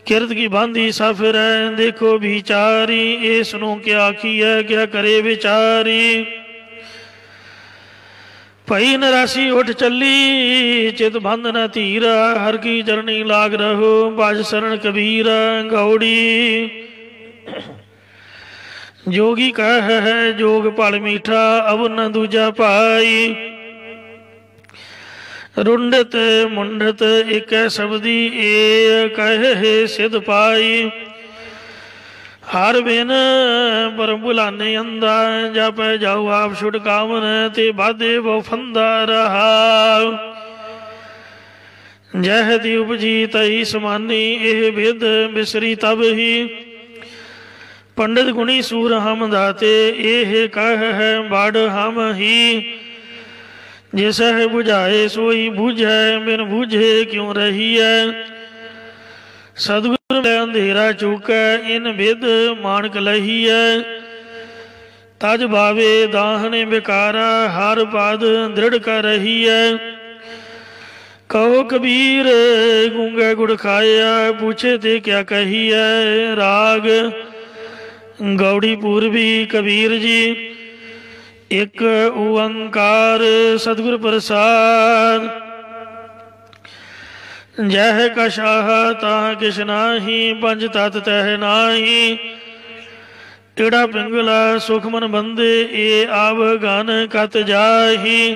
ਕਿਰਤ ਕੀ ਬਾਂਧੀ ਸਫਰੈ ਦੇਖੋ ਵਿਚਾਰੀ। ਇਸ ਨੂੰ ਕਿਆ ਆਖੀਐ ਕਿਆ ਕਰੇ ਵਿਚਾਰੀ। ਭਈ ਨਰਾਸੀ ਉੱਠ ਚੱਲੀ ਚਿਤ ਬੰਧ ਨ ਧੀਰਾ। ਹਰ ਕੀ ਚਰਣੀ ਲਾਗ ਰਹੋ ਭਜ ਸਰਣ ਕਬੀਰਾ। ਗੌੜੀ ਜੋਗੀ ਕਹਿ ਹੈ ਜੋਗ ਭਲ ਮੀਠਾ। ਅਵ ਨ ਦੂਜਾ ਭਾਈ। ਰੁੰਡਤ ਮੁੰਡਤ ਇਕੈ ਸਬਦੀ ਏ। ਕਹੇ ਸਿਧ ਪਾਈ। ਹਰ ਬਿਨ ਪਰਮ ਭੁਲਾਨੇ ਅੰਦਾ। ਜਪੈ ਜਾਉ ਆਪ ਛੁਟ ਕਾਮਨ ਤੇ ਬਾਧੇ ਬਹੁ ਫੰਦਾ ਰਹਾਉ। ਜਹ ਦੀ ਉਪਜੀ ਤਈ ਸਮਾਨੀ। ਇਹ ਬਿਦ ਬਿਸਰੀ ਤਬ ਹੀ। ਪੰਡਿਤ ਗੁਣੀ ਸੂਰ ਹਮ ਦਾਤੇ। ਇਹ ਕਹਿ ਹੈ ਬੜ ਹਮ ਹੀ। ਜਿਸ ਹੈ ਬੁਝਾਏ ਸੋਈ ਬੁਝੈ ਬਿਨ ਬੁਝੇ ਕਿਉ ਰਹੀਐ। ਸਤਿਗੁਰ ਮੈਂ ਅੰਧੇਰਾ ਚੂਕੈ ਇਨ ਬਿਦ ਮਾਨਕ ਲਹੀਐ। ਤਜ ਬਾਵੇ ਦਾਹਨੇ ਬਿਕਾਰਾ ਹਰ ਪਦ ਦ੍ਰਿੜ ਕਰ ਰਹੀਐ। ਕਹੋ ਕਬੀਰ ਗੂੰਗੇ ਗੁੜ ਖਾਇਆ। ਪੁੱਛੇ ਤੇ ਕਿਆ ਕਹੀਐ। ਰਾਗ ਗੌੜੀ ਪੂਰਬੀ ਕਬੀਰ ਜੀ ਇਕ ਓੰਕਾਰ ਸਤਿਗੁਰ ਪ੍ਰਸਾਦ। जह कशाह ताह किश नाही, पंज तत तह नाही। टेढ़ा पिंगला सुख मन बंदे, ए आव गन कत जाही।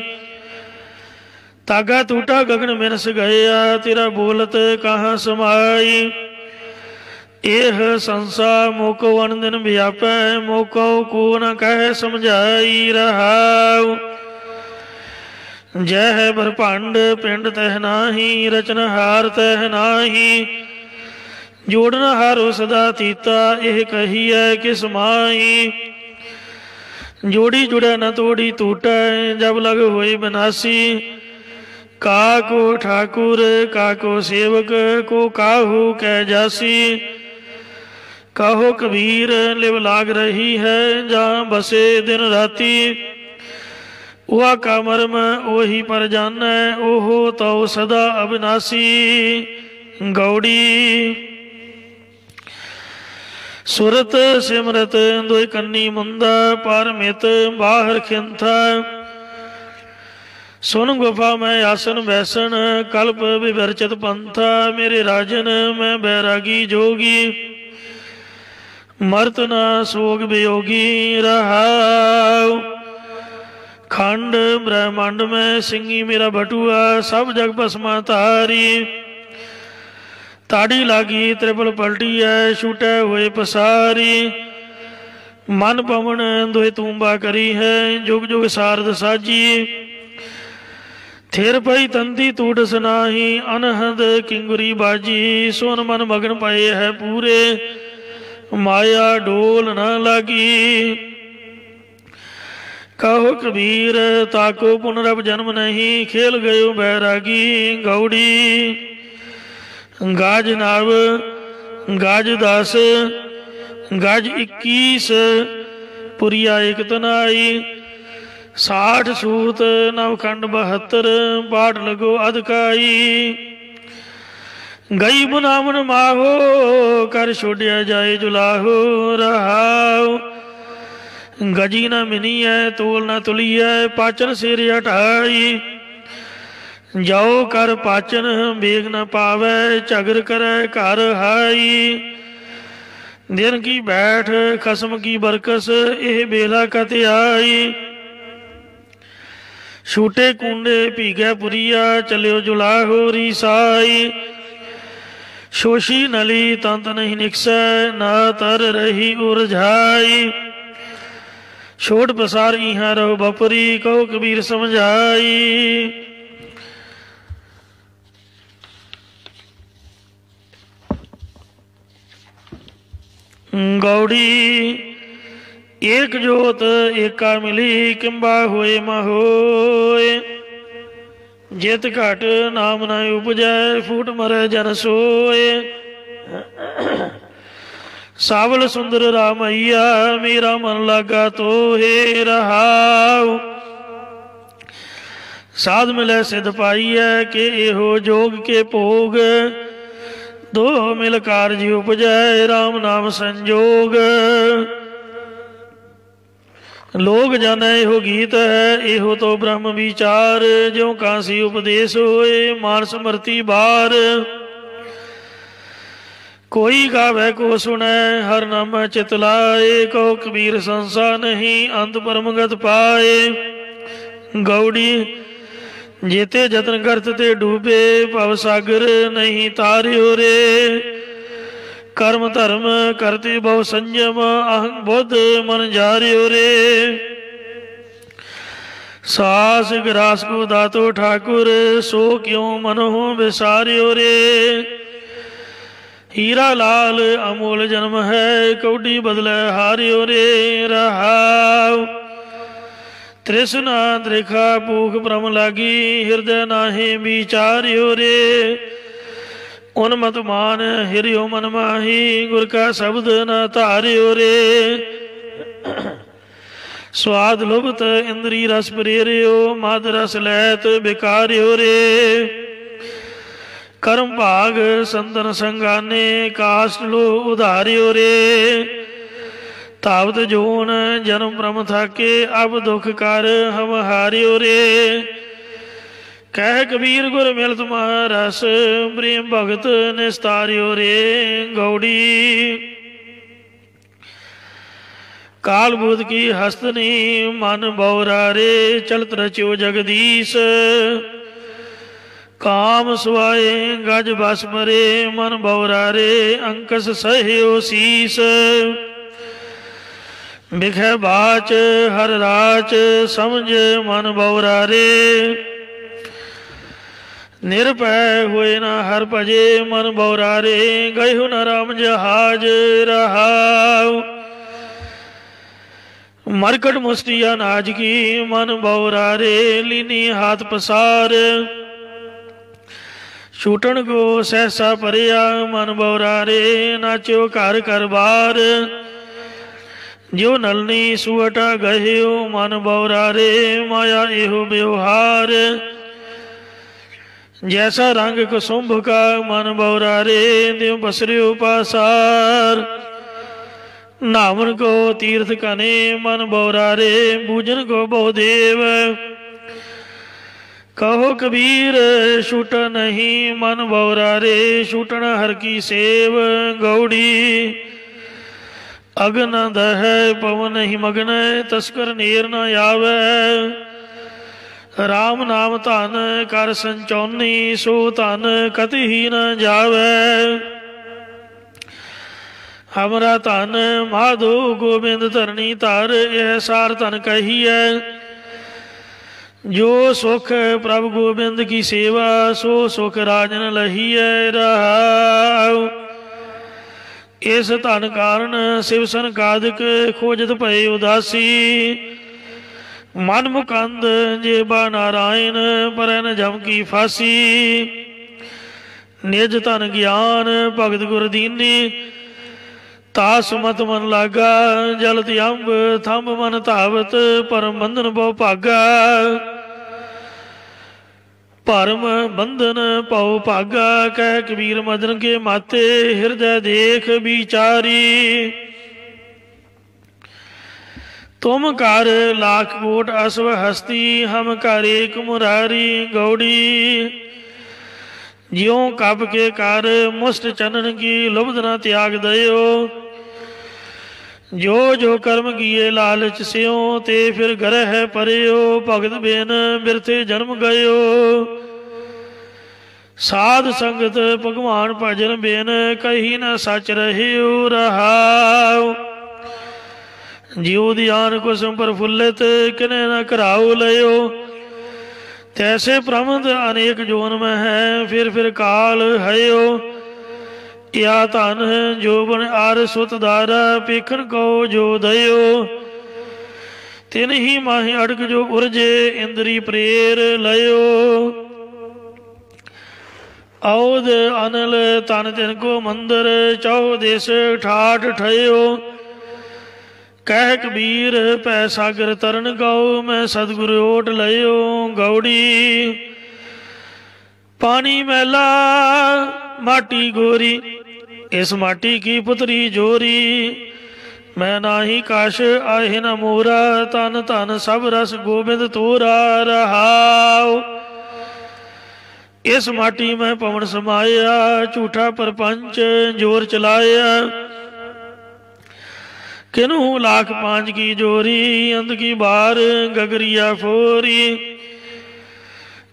तागा टूटा गगन मिनस गया, तेरा बोलत कहाँ समाई। एह संसा मोको अन दिन व्यापै, मोको को न कह समझाई रहाऊ। जह ब्रह्मांड पिंड तह नाही, रचनहार तह नाही। जोड़नहारो सदा तीता, एह कहिए किस माही। जोड़ी जुड़े न तोड़ी टूटै, जब लग होई बनासी। काको ठाकुर काको सेवक, को काहू कै जासी। कहो कबीर लिव लाग रही है, जहाँ बसे दिन राती। वह का मर्म ओही पर जानै, ओहो तो सदा अविनाशी। गौड़ी सुरत सिमरत दुई कन्नी मुंदा, पारमित बाहर खिंथा। सुन गुफा में आसन बैसन, कल्प विवर्चित पंथा। मेरे राजन मैं बैरागी जोगी, मर्त ना सोग वियोगी रहाऊ। खंड ब्रह्मांड में सिंगी मेरा बटुआ, सब जग भस्मा तारी। ताड़ी लागी त्रिपल पलटी है, छूटे हुए पसारी। मन पवन दुई तूंबा करी है, जुग जुग सारद साजी। थिर पई तंती तूटस नाही, अनहद किंगुरी बाजी। सोन मन मगन पाए है पूरे, माया डोल न लागी। कहो कबीर ताको पुनरब जन्म नहीं, खेल गयो बैरागी। गौड़ी गाज नाव गाज दास, गाज 21 पुरिया एक तनाई। 60 सूत नवखंड 72, पाठ लगो अधकाई। गई बुनावन माहो, कर छोड़िया जाए जुलाहो रहाओ। गजी न मिनी है, तोल न तुली है, पाचन सिर हटाई। जाओ कर पाचन बेग न पावै, झगर करे घर हाई। दिन की बैठ खसम की बरकस, एह बेला कत आई। छूटे कुंडे भीगे पुरिया, चलियो जुलाहो रिसाई। शोशी नली तंत नहीं निकसै, ना तर रही उरझाई। छोड़ पसार इहाँ रहो बपरी, कहो कबीर समझाई। गौड़ी एक जोत एका मिली, किंबा होए महोए। जित घट नाम न उपजै, फूट मरै जन सोए। सावल सुंदर रामैया, मेरा मन लागा तो हे रहाऊ। साध मिलै सिद्ध पाइयै, के एहो जोग के भोग। दो मिल कारज उपजै, राम नाम संजोग। लोग जाने एहो गीत है, एहो तो ब्रह्म विचार। ज्यों कांसी उपदेश होए, मान समर्ति बार। कोई गावे को सुने, हर नाम चित लाए। कहो कबीर संसा नहीं, अंत परमगत पाए। गौड़ी जेते जतन करत ते डूबे, भव सागर नहीं तार्यो रे। कर्म धर्म करते बहु संयम, अहं बुद्ध मन जार्यो रे। सास ग्रास को दातो ठाकुर, सो क्यों मनो विसार्यो रे। हीरा लाल अमोल जन्म है, कौडी बदले हार्यो रे रहाऊ। तृष्णा त्रिखा भूख भ्रम लागी, हृदय नाहे विचार्यो रे। उन्मत मान हिरियो मन माही, गुर का शब्द न तार्यो रे। स्वाद लुभत इंद्री रस प्रेरियो, माद रस लैत बिकार्यो रे। कर्म भाग संतन संगाने, काष्ट लो उधार्यो रे। तावत जोन जन्म भ्रम थाके, अब दुख कर हम हार्यो रे। कह कबीर गुर मिलत महारस प्रेम भगत निस्तारियो रे गौड़ी। काल बूद की हस्तनी मन बौरा रे चलत रच्यो जगदीश। काम सुआए गज बस मरे मन बौरा रे अंकस सहयो शीस। बिख बाच हर राच समझ मन बौरा रे। निरभय हुए न हर भजे मन बौरा रे गयो न राम जहाज रहाव। मरकट मुष्टि अनाज की मन बौरा रे लीनी हाथ पसार। छूटन को सहसा परिया मन बौरा रे नाचो घर कर बार। जो नलनी सुअटा गयो मन बौरा रे माया एहो व्यवहार। जैसा रंग कुसुम्भ का मन बौरा रे देव बसरियो पासार। नावन को तीर्थ कने मन बौरा रे पूजन को बहुदेव। कहो कबीर छूट नहीं मन बौरा रे छूटन हर की सेव गौड़ी। अगन दह पवन ही मगन तस्कर नेर न आवे। राम नाम धन कर संचौनी सो धन कति ही न जावे। हमरा धन माधो गोबिंद धरनी धर यह सार धन कहिए। जो सुख प्रभु गोबिंद की सेवा सो सुख राजन लहिए रहाव। इस धन कारण शिव सनकादिक खोजत भय उदासी। मन मुकंद जेबा नारायण पर न जम की फांसी। निज धन ज्ञान भगत गुर दीनी तास मत मन लागा। जलत अंब थंब मन धावत परम बंधन बहु भागा। परम बंधन पौ भागा कह कबीर मदन के माते हृदय देख बिचारी। तुम कर लाख कोट अश्व हस्ती हम कर एक मुरारी गौड़ी। ज्यों कब के कर मुष्ट चनन की लुब्ध न त्याग दयो। जो जो कर्म किए लालच स्यों ते फिर ग्रह परयो। भगत बेन बिरथे जन्म गयो। साध संगत भगवान भजन बेन कही न सच रहियो रहाव। जियो ध्यान कुसुम प्रफुल्लित किने न कराओ लयो। तैसे प्रमद अनेक जोन में है फिर काल हयो। या धन जो बन आर सुत दारा पेखन को जो दयो। तिन ही माही अड़क जो उर्जे इंद्री प्रेर लयो। औद अनल तन तिन को मंदिर चौ देश ठाठ ठयो। कह कबीर पै सागर तरन गौ मैं सतगुरु ओट लयो गौड़ी। पानी मैला माटी गोरी इस माटी की पुतरी जोरी। मैं नाही काश आहे न मोरा तन तन सब रस गोबिंद तोरा रहाव। इस माटी में पवन समाया झूठा परपंच जोर चलाया। किनू लाख पांच की जोरी अंत की बार गगरिया फोरी।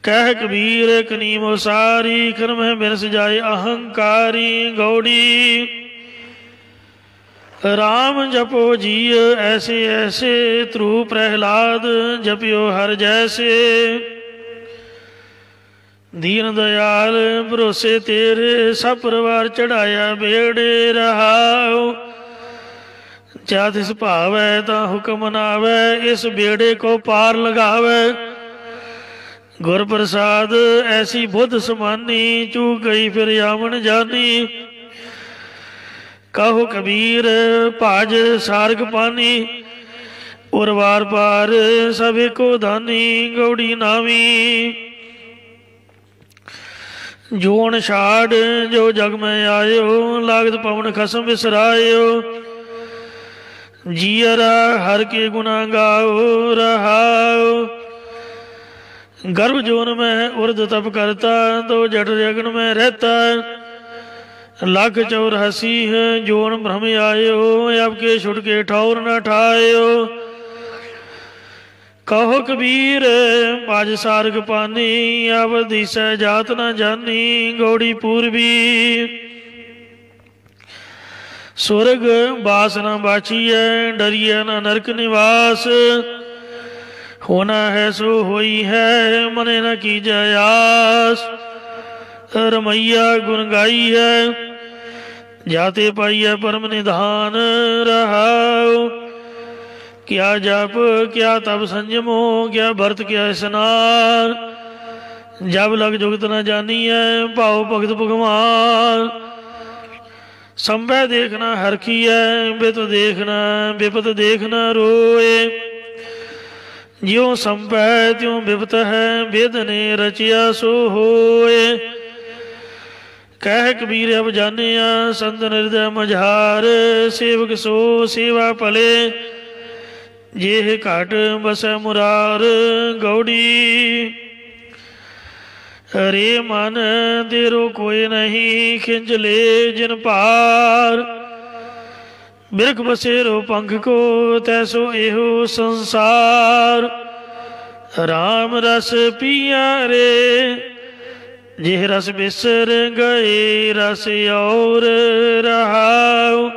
कह कबीर कनीम सारी खर में बिरस जाए अहंकारी गौड़ी। राम जपो जिय ऐसे ऐसे ध्रुव प्रहलाद जपियो हर जैसे। दीन दयाल भरोसे तेरे सब परिवार चढ़ाया बेड़े रहाओ। जात इस भावै ता हुक्म मनावै इस बेड़े को पार लगावै। गुर प्रसाद ऐसी बुद्ध समानी चूक गई फिर आवन जानी। कहो कबीर भाज सारग पानी उर्वार पार सभी को दानी गौड़ी नावी। जोन छाड़ जो जग में आयो लागत पवन खसम बिसरायो। जियरा हर के गुना गाओ रहाओ। गर्भ जोन में उर्द तप करता, तो जठ जगन में रहता। लाख 84 जोन भ्रम आयो, अब के छुटके ठौर न ठायो। कहो कबीर पाज सारग पानी, अब दिशा जात न जानी। गौड़ी पूर्वी स्वर्ग बास न बाछिए, डरिए न नरक निवास। होना है सो होई है, मने न कीजै आस। रमैया गुण गाई है, जाते पाइय परम निधान। रहाओ क्या जप क्या तब संयमो, क्या भरत क्या स्नान। जब लग जुगत न जानिए, पाओ भगत भगवान। संभय देखना हरखी है, बित देखना विपत देखना रोए। ज्यों संभय त्यों विपत है, वेद ने रचिया सो होए। कह कबीर अब जानिया, संत हृदय मझार। सेवक सो सेवा पले, जेह घाट बसै मुरार। गौड़ी हरे मन तेरो कोई नहीं, खिंच ले जिन पार। बिरख बसेरो पंख को, तैसो एहो संसार। राम रस पिया रे, जेह रस बिसर गए, रस और रहाओ।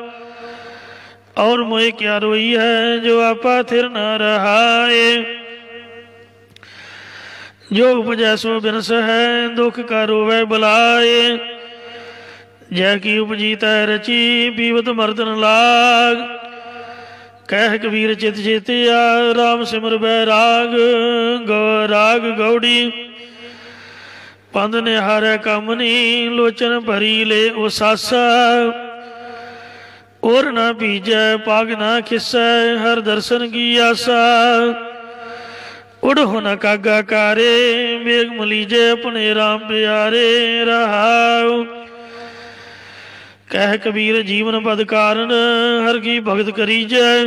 और मोए क्या रोई है, जो आपा थिर न रहाए। जो उपजै सो बिनस है, दुख का रोवै बुलाए। जय की उपजी तै रची, पीवत मर्दन लाग। कह कबीर चित चेतिया, राम सिमर बैराग। राग गौड़ी पंद निहारै कमनी, लोचन भरी ले उसासा। और न पीजै पाग न खिसै, हर दर्शन की आसा। उड़ो न कागा कारे, मेघ मलीजे अपने राम प्यारे। रहाओ कह कबीर जीवन पद कारण, हर की भगत करी जय।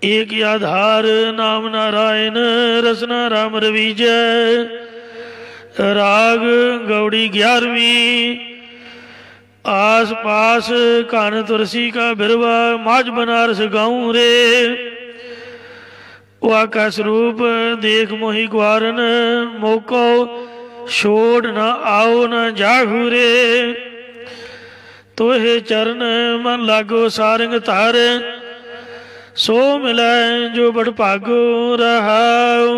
एक आधार नाम नारायण, रसना राम रविजय। राग गौड़ी 11वीं। आस पास कान तुलसी का बिरवा, माझ बनारस गाऊं रे। वह का स्वरूप देख मोहि ग्वारन, मोको छोड़ न आओ न जाहू रे। तोहे चरण मन लागो सारंग तार, सो मिलै जो बड़ भागो। रहाओ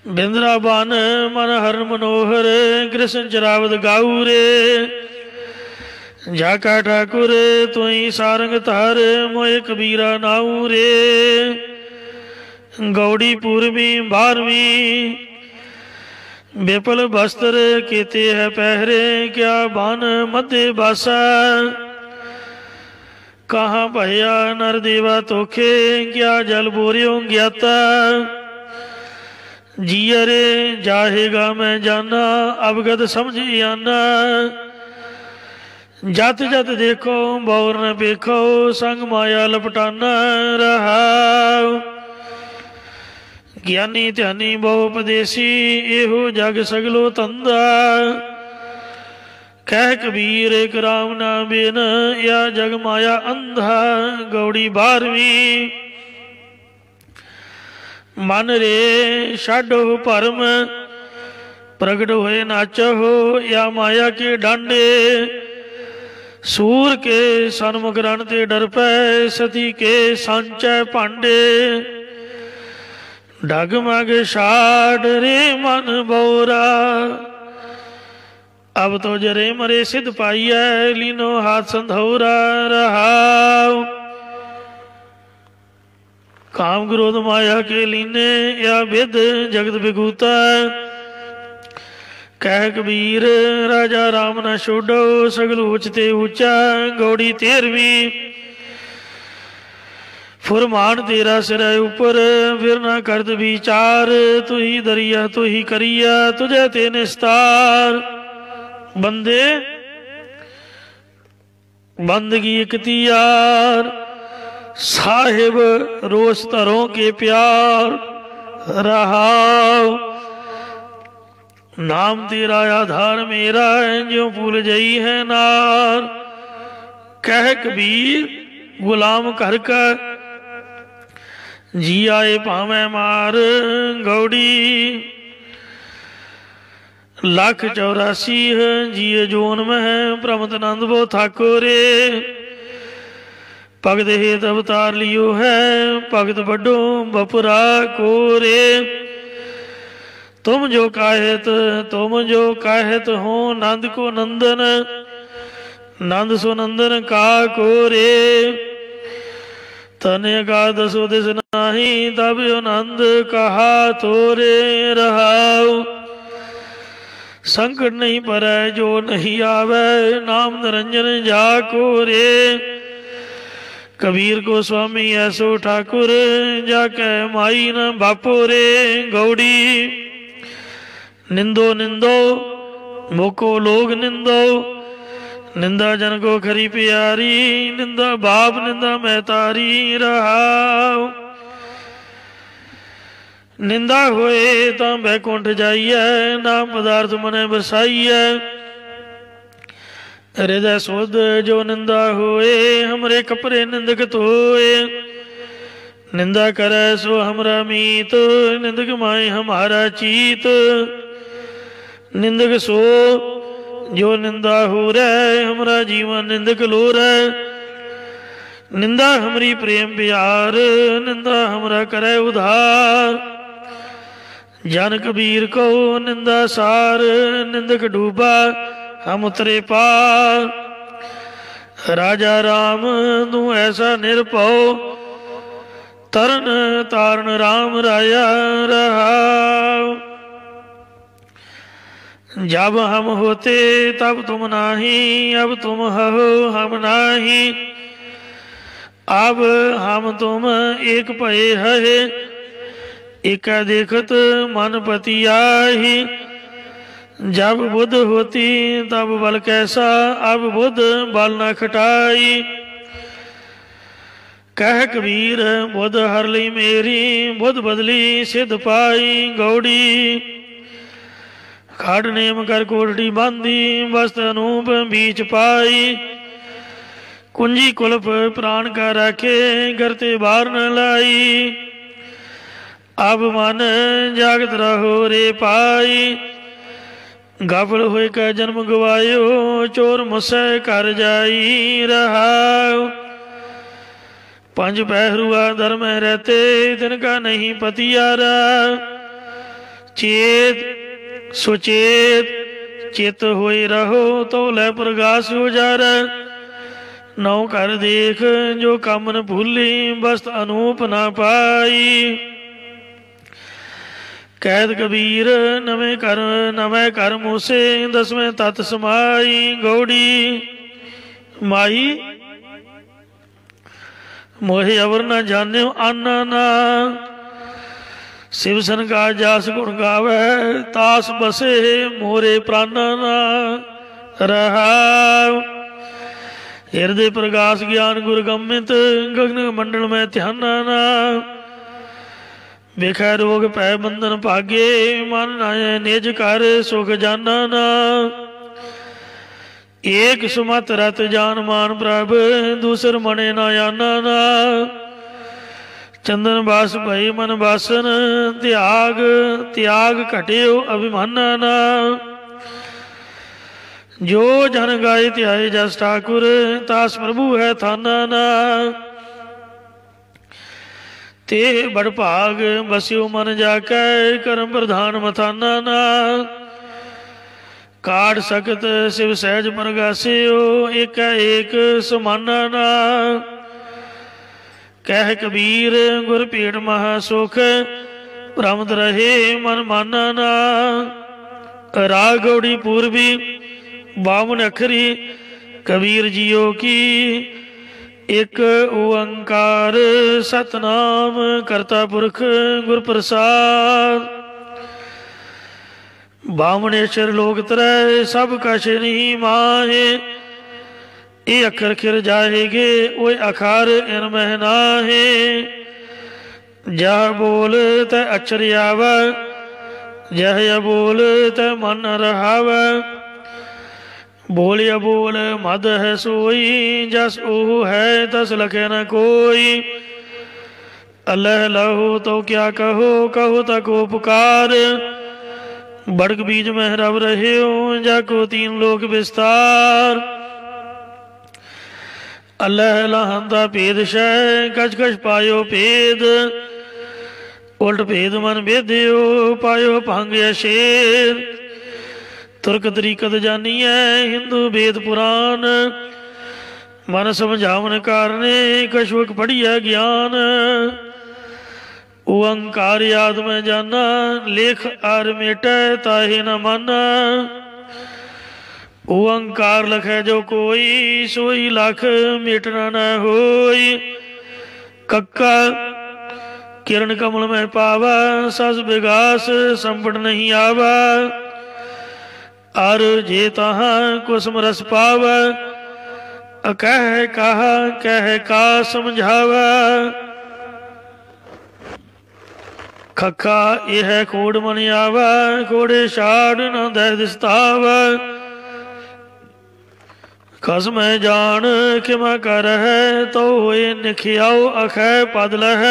बिंद्रावन मन हरण मनोहर, कृष्ण चरावत गाऊ रे। झाका ठाकुर तुई सारंग तार, मोए कबीरा नाऊ रे। गौड़ी पूर्वी 12वीं। विपल वस्त्र केते है पहरे, क्या बान मध्य बासा। कहाँ भया नर देवा तोखे, क्या जल बोरियो ज्ञाता। जियरे जाहेगा मैं जाना, अवगत समझ आना। जत जत देखो बौर न देखो, संग माया लपटाना। रहाओ ज्ञानी ध्यानी बहुपदेशी, एहो जग सगलो तंदा। कह कबीर एक राम ना बिन, या जग माया अंधा। गौड़ी 12वीं। मन रे छाडो भरम, प्रगट होए नाचो, या माया के डांडे। सूर के सन्मुख रणते डर पै, सती के सांचै भांडे। डगमग छाड़ रे मन बौरा, अब तो जरे मरे सिद्ध पाइय, लीनो हाथ संधौरा। रहाओ काम क्रोध माया के लीने, या विद जगत विभूता। कह कबीर राजा राम न छोड़ो, सगल उचते ऊंचा। गौड़ी 13वीं। फुरमान तेरा सिर ऊपर, फिर ना करद विचार। तू ही दरिया तू ही करिया, तुझे ते निस्तार। बंदे बंदगी इख्तियार, साहिब रोस तरों के प्यार। रहाओ। नाम तेरा आधार मेरा जो भूल जई है नार। कह कबीर गुलाम कर कर जी आए पावे मार। गौड़ी 184 जिये जोन में प्रमत नंद बो ठाकुरे। भगत हेत अवतार लियो है भगत बड़ो बपुरा कोरे। तुम जो काहत हो नंद को नंदन नंद सो नंदन का कोरे। तने का दसो दिस नाही तब यो नंद कहा तोरे रहाओ। संकट नहीं परै जो नहीं आवे नाम निरंजन जा कोरे। कबीर को स्वामी ऐसो ठाकुर जाके माई न बापो रे। गौड़ी निंदो निंदो मोको लोग निंदो। निंदा जन को खरी प्यारी निंदा बाप निंदा मैं तारी रहाओ। निंदा होए तां बैकुंठ जाइए नाम पदार्थ मने बसाइए। हृदय सुध जो निंदा होए हमरे कपरे निंदक धोए। निंदा करे सो हमरा मीत निंदक माए हमारा चीत। निंदक सो जो निंदा हो रहे हमरा जीवन निंदक लो रहे। निंदा हमरी प्रेम प्यार निंदा हमरा करे उधार। जन कबीर को निंदा सार निंदक डूबा हम उतरे पार। राजा राम तू ऐसा निरपौ तरन तारण राम राया रहाओ। जब हम होते तब तुम नाही अब तुम हो हम नाही। अब हम तुम एक भये है एक देखत मन पति आही। जब बुद्ध होती तब बल कैसा अब बुद्ध बल न खटाई। कह कबीर बुद्ध हर ली मेरी बुद्ध बदली सिद्ध पाई। गौड़ी खाड़ नेम कर कोटड़ी बांधी वस्त अनूप बीच पाई। कुंजी कुलप प्राण का रखे करते बार न लाई। अब मन जागत रहो रे पाई। गाफल होए का जन्म गवायो चोर मुसै कर जाई रहाओ। पंज पहरुआ धर्म रहते तिनका नहीं पतियारा। चेत सुचेत चित होए रहो तो लै प्रगास उजारा। नौ कर देख जो कम न भूली बस्त अनूप ना पाई। कैद कबीर नवे कर मूसे 10वें तत् समाई। गौड़ी माई मोहे अवर न जाने आना ना। शिव सन का जास गुण गावे तास बसे मोरे प्राणा ना रहाओ। हृदय प्रकाश ज्ञान गुर गमित गगन मंडल में ध्याना ना। बेखै रोग पै बंधन भागे मन नाय निज कर सुख जाना ना। एक सुमत रत जान मान प्रभ दूसर मने ना आना ना। चंदन बास भई मन बासन त्याग त्याग घटियो अभिमाना ना। जो जन गाय त्याय जस ठाकुर तास प्रभु है थाना ना। ते बड़ भाग बस्यो मन जाकै करम प्रधान मथाना ना। काढ़ सकत शिव सहज प्रगास्यो एक समाना ना। कह कबीर गुर पीठ महासुख भ्रमत रहे मन माना ना। राग गौड़ी पूर्वी बावन अखरी कबीर जियो की एक ओंकार सतनाम करता पुरख गुर प्रसाद। बावनेश्वर लोक तरह सब कछ नहीं माहे। ये अखर खिर जाएगे ओए अखार इन महना है। जह बोल तै अचर आवै, जह बोल तै मन न रहावै। बोलिया बोल मद है सोई, जस ओह है तस लखे न कोई। अल्लाह लहो तो क्या कहो, कहो तको पुकार। बड़क बीज में रब रहे हो, जाको तीन लोक विस्तार। अल्लाह लहंदा भेद शह, कछ कछ पायो भेद। उल्ट भेद मन भेद्यो, पायो भंग शेर। तुर्क तरीकत जानिए, हिंदू वेद पुराण। मन समझावन कारणे, कछुक पढ़िया ज्ञान। ओंकार याद में जाना, लेख आर मेटै ताहे न माना। ओंकार लखै जो कोई, सोई लख मेटना न होई। कक्का किरण कमल में पावा, सस विगास संपट नहीं आवा। अर जे तहाँ कुसम रस पावा, अकह कहा कह का समझावा। खखा यह कोड मन आवा, कोड़े शाड़ न दह दिस्तावा। खसम जान खिमा कर है, तो होए निखियाओ अखै पद लह।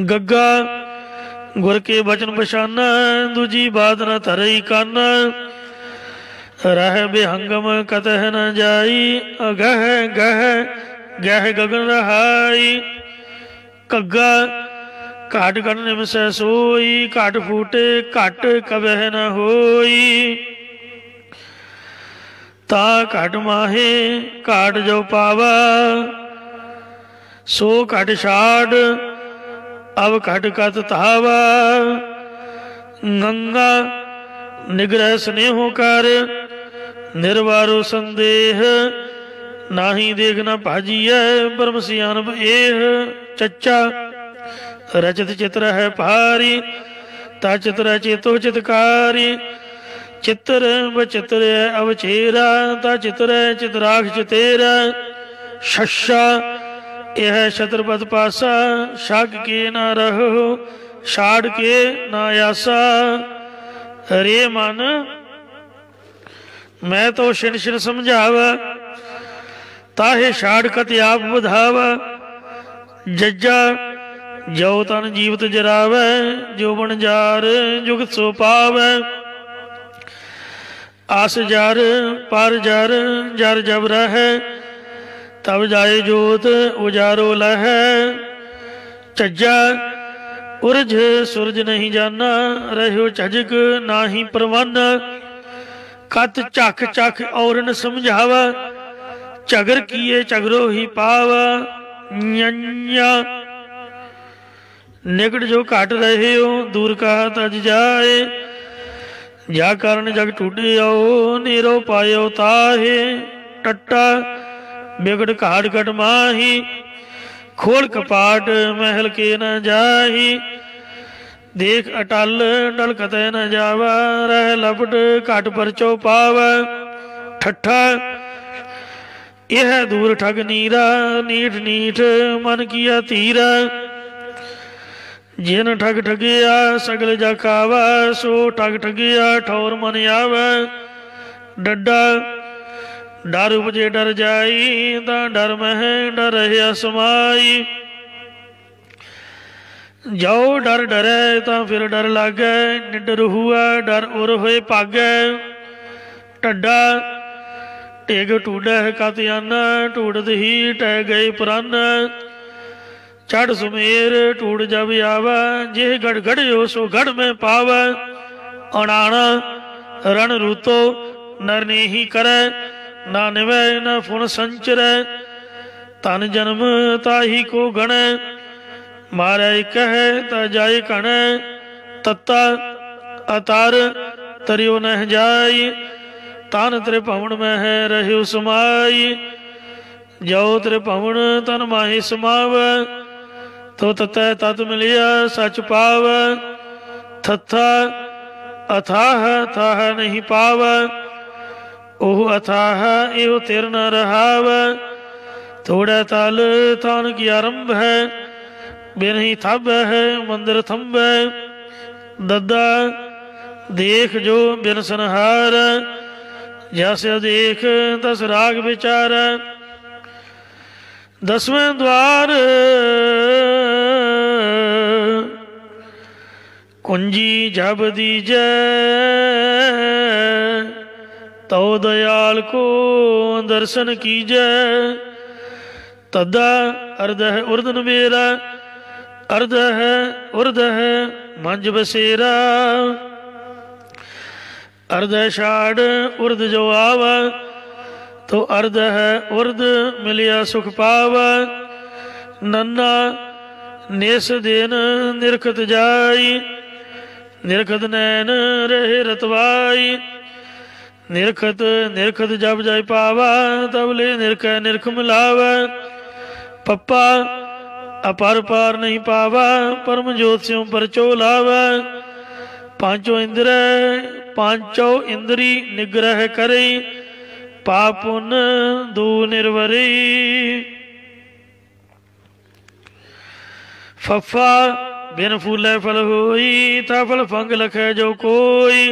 गग्गा गुर के बचन पछाना, दूजी बात न थरई काना। रह बेहंगम कतह न जाई, अगह गह गह गगन रहाई। कग्गा घाट कन निमस सोई, घाट फूटे घट कबह न होई। ता घट माहे घाट जो पावा, सो घट छाड़ अब घट कत तावा। गंगा निग्रह स्नेहो कर, निर्वारो संदेह। नाही देखना भाजिए, ब्रह्म सियान एह। चच्चा रचित चित्र है भारी, ता चित्र चेतो चितकारी। चित्र बचित्र अवचेरा, ता चित्र चित्राक्ष चितेरा। शस्या यह छत्रपत पासा, शाग के ना रहो छाड़ के ना आसा। रे मन मैं तो छिन छिन समझावा, ताहे छाड़ कत आप बधावा। जज्जा जो तन जीवत जरावै, जो बन जार जुगत सो पावै। आस जार पार जार, जार जब रहे तब जाए जोत उजारो लह। चज्जा उर्ज सूरज नहीं जाना, रहो चजक नाही परवाना। कत चख चख और न समझावा, चगर किए चगरो ही पावा। न्या निकट जो घट रहे हो, दूर कहा तज जाए। जा कारण जग टूटे आओ, नीरो पायो ताहे। टट्टा बिगड़ घाट घट माही, खोल कपाट महल के न जाही। देख अटल डल कतः न जावा, रह लपट घट पर चौपावा। ठट्ठा यह दूर ठग नीरा, नीठ नीठ मन किया तीरा। जिन ठग ठगिया सगल जा खावा, सो ठग ठगिया ठौर मन आवा। डड्डा डर उपजे डर जाई, ता डर मह डर रहा समाई। जाओ डर डरै ता फिर डर लागै, निडर हुआ डर उर होए भागै। टड्डा टेग टूडह कत आना, टूटत ही टह गए प्रान। चढ़ सुमेर टूट जब आवा, जे गढ़ गढ़ो सो गढ़ में पावा। अणाना रण रूतो नर ने ही करे, ना निवै न फुन संचरै। तन जन्म ताही को गण, मारै कह ता जाय कण। तत्ता अतार तरियो नह जाई, तन त्रिभुवन में है रह्यो समाई। जो त्रिभुवन तन माही समावै, तो ततः तत मिलिया सच पाव। थथा अथाह थाह नहीं पाव, ओह अथाह एहो तिर न रहाव। थोड़ा तल थान की आरंभ है, बिन ही थाबे है मंदिर थंबे। दद्दा देख जो बिन संहार, जस देख तस राग विचार। दसवें द्वार कुंजी जब दीजै, तो दयाल को दर्शन कीजै। तदा अर्ध है उर्दन बेरा, अर्ध है उर्द है मंज बसेरा। अर्ध है छाड़ उर्द जो आवा, तो अर्ध है उर्द मिलिया सुख पावा। नन्ना निस दिन निरखत जाई, निरखत नैन रहे रतवाई। निरखत निरखत जब जाय पावा, तब ले निरख निरख मिलावा। पप्पा अपार पार नहीं पावा, परम जोत स्यों परचो लावा। पांचों इंद्र पांचों इंद्री निग्रह करे, पाप पुन दू निर्वरी। फफा बिन फूले फल होई, ता फल फंग लखै जो कोई।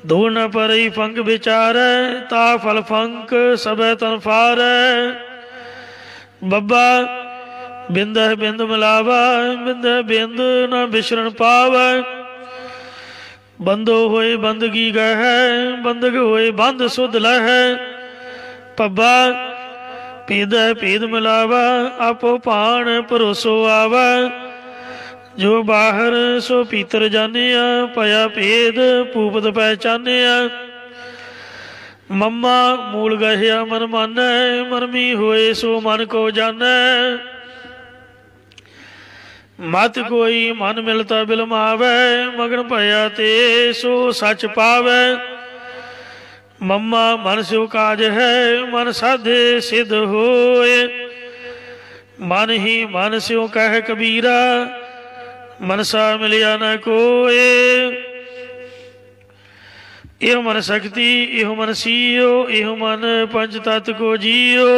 दो न परई फंग विचारै, ता फल फंक सबै तन फारै। बब्बा बिंद बिंद मिलावा, बिंद बिंद न बिसरन पावै। बंदो होए बंदगी गह, बंदग होए बंद सुध लह। पब्बा पीद पीद मिलावा, आपो पान परोसो आवा। जो बाहर सो पीतर जानिया, पया भेद पूपत पहचानिया। मम्मा मूल गहिया मन मानै, मरमी होए सो मन को जानै। मत कोई मन मिलता बिलमावै, मगन भया ते सो सच पावै। मम्मा मन स्यो काज है, मन साधे सिद्ध होए। मन ही मन स्यो कह कबीरा, मनसा मिलिया न कोए। इहो मन शक्ति इहो मन सीओ, इहो मन पंच तत्व को जियो।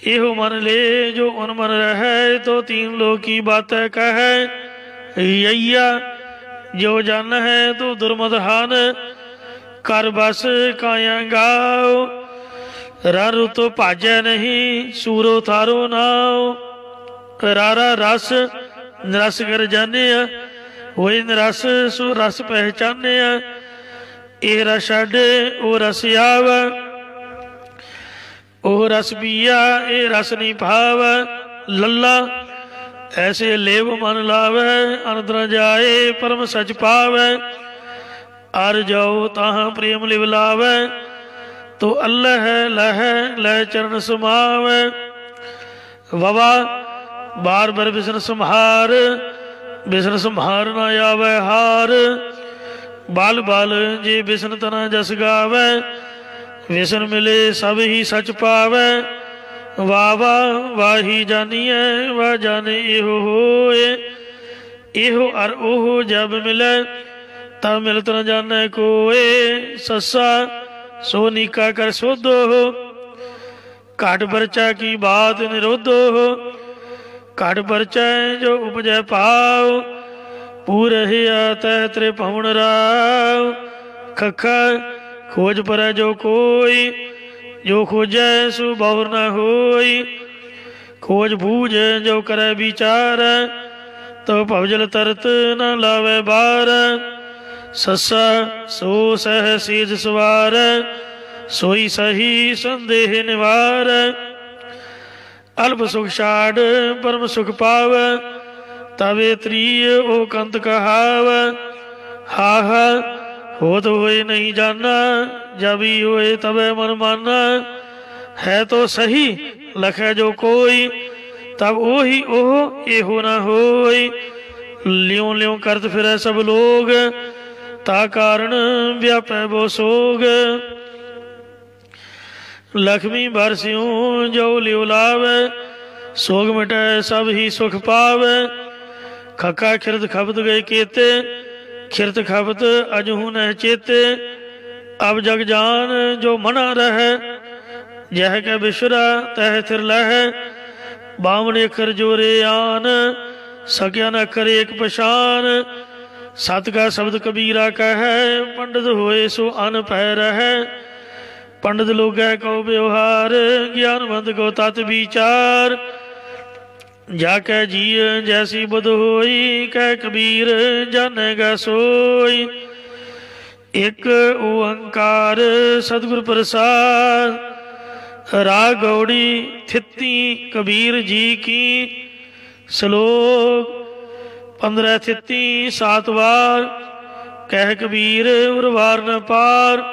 इहो मन ले जो उन मन रहे, तो तीन लोग की बातें कहे। यैया जो जन है तो दुर्मदहान, कर बस काया गाओ। रन रुतो भाजै नहीं, सूरो थारो नाओ। रारा रस निरस कर जाने, होए निरस सो रस पहचाने। ए रस छड्ड ओ रस आवा, ओह रस पिया ए रस नहीं भाव। लल्ला ऐसे लेव मन लावै, अनदर जाए परम सच पावै। अर जाओ ताह प्रेम लिव लावै, तो अल्लह लह लह चरण समावै। ववा बार बार बिसन संहार, बिसन संहार न आवै हार। बाल बाल जे बिसन तना जस गावै, विसन मिले सब ही सच पावै। वाह वाह वाही जानिए, वाह जाने इहो होए। इहो अर ओहो जब मिले, तब मिलत न जाने कोए। सस्सा सो नीका कर सोधो हो, घट परचा की बात निरोधो हो। घट परचा जो उपजै पाओ, पूर हिया तह त्रे पवन राव। खखा खोज पर जो कोई, जो खोजै सो बहुर न होई। खोज बूझ जो करे विचार, तो भवजल तरत न लावे बार। सस्सा सो सह सेज सवार, सोई सही संदेह निवार। अल्प सुख छाड़ परम सुख पाव, तवे त्रिय ओ कंत कहाव। हा हा होत होए नहीं जाना, जब ही होए तबे मन माना। है तो सही लखै जो कोई, तब ओही ओह एहो न होई। लियों लियों करत फिरै सब लोग, ता कारण व्यापै वो सोग। लक्ष्मी बरस्यों जो लियो लावै, सोग मिटै सब ही सुख पावै। खका खिरत खपत गए केते, खिरत खपत अजहू न चेते। अब जग जान जो मना रह, जह के बिशरा तह थिर लह। बावन अखर जोरे आन, सकिया न अखर एक पछान। सत का शब्द कबीरा कह, पंडित होए सो अन पै रह। पंडित लोगै कहो व्यवहार, ज्ञानवंत को तत् विचार। जाकै जीय जैसी बुध होई, कह कबीर जानेगा सोई। एक ओंकार सतगुर प्रसाद, राग गौड़ी थित्ती कबीर जी की। श्लोक 15 थित्ती 7 बार, कह कबीर उर्वार न पार।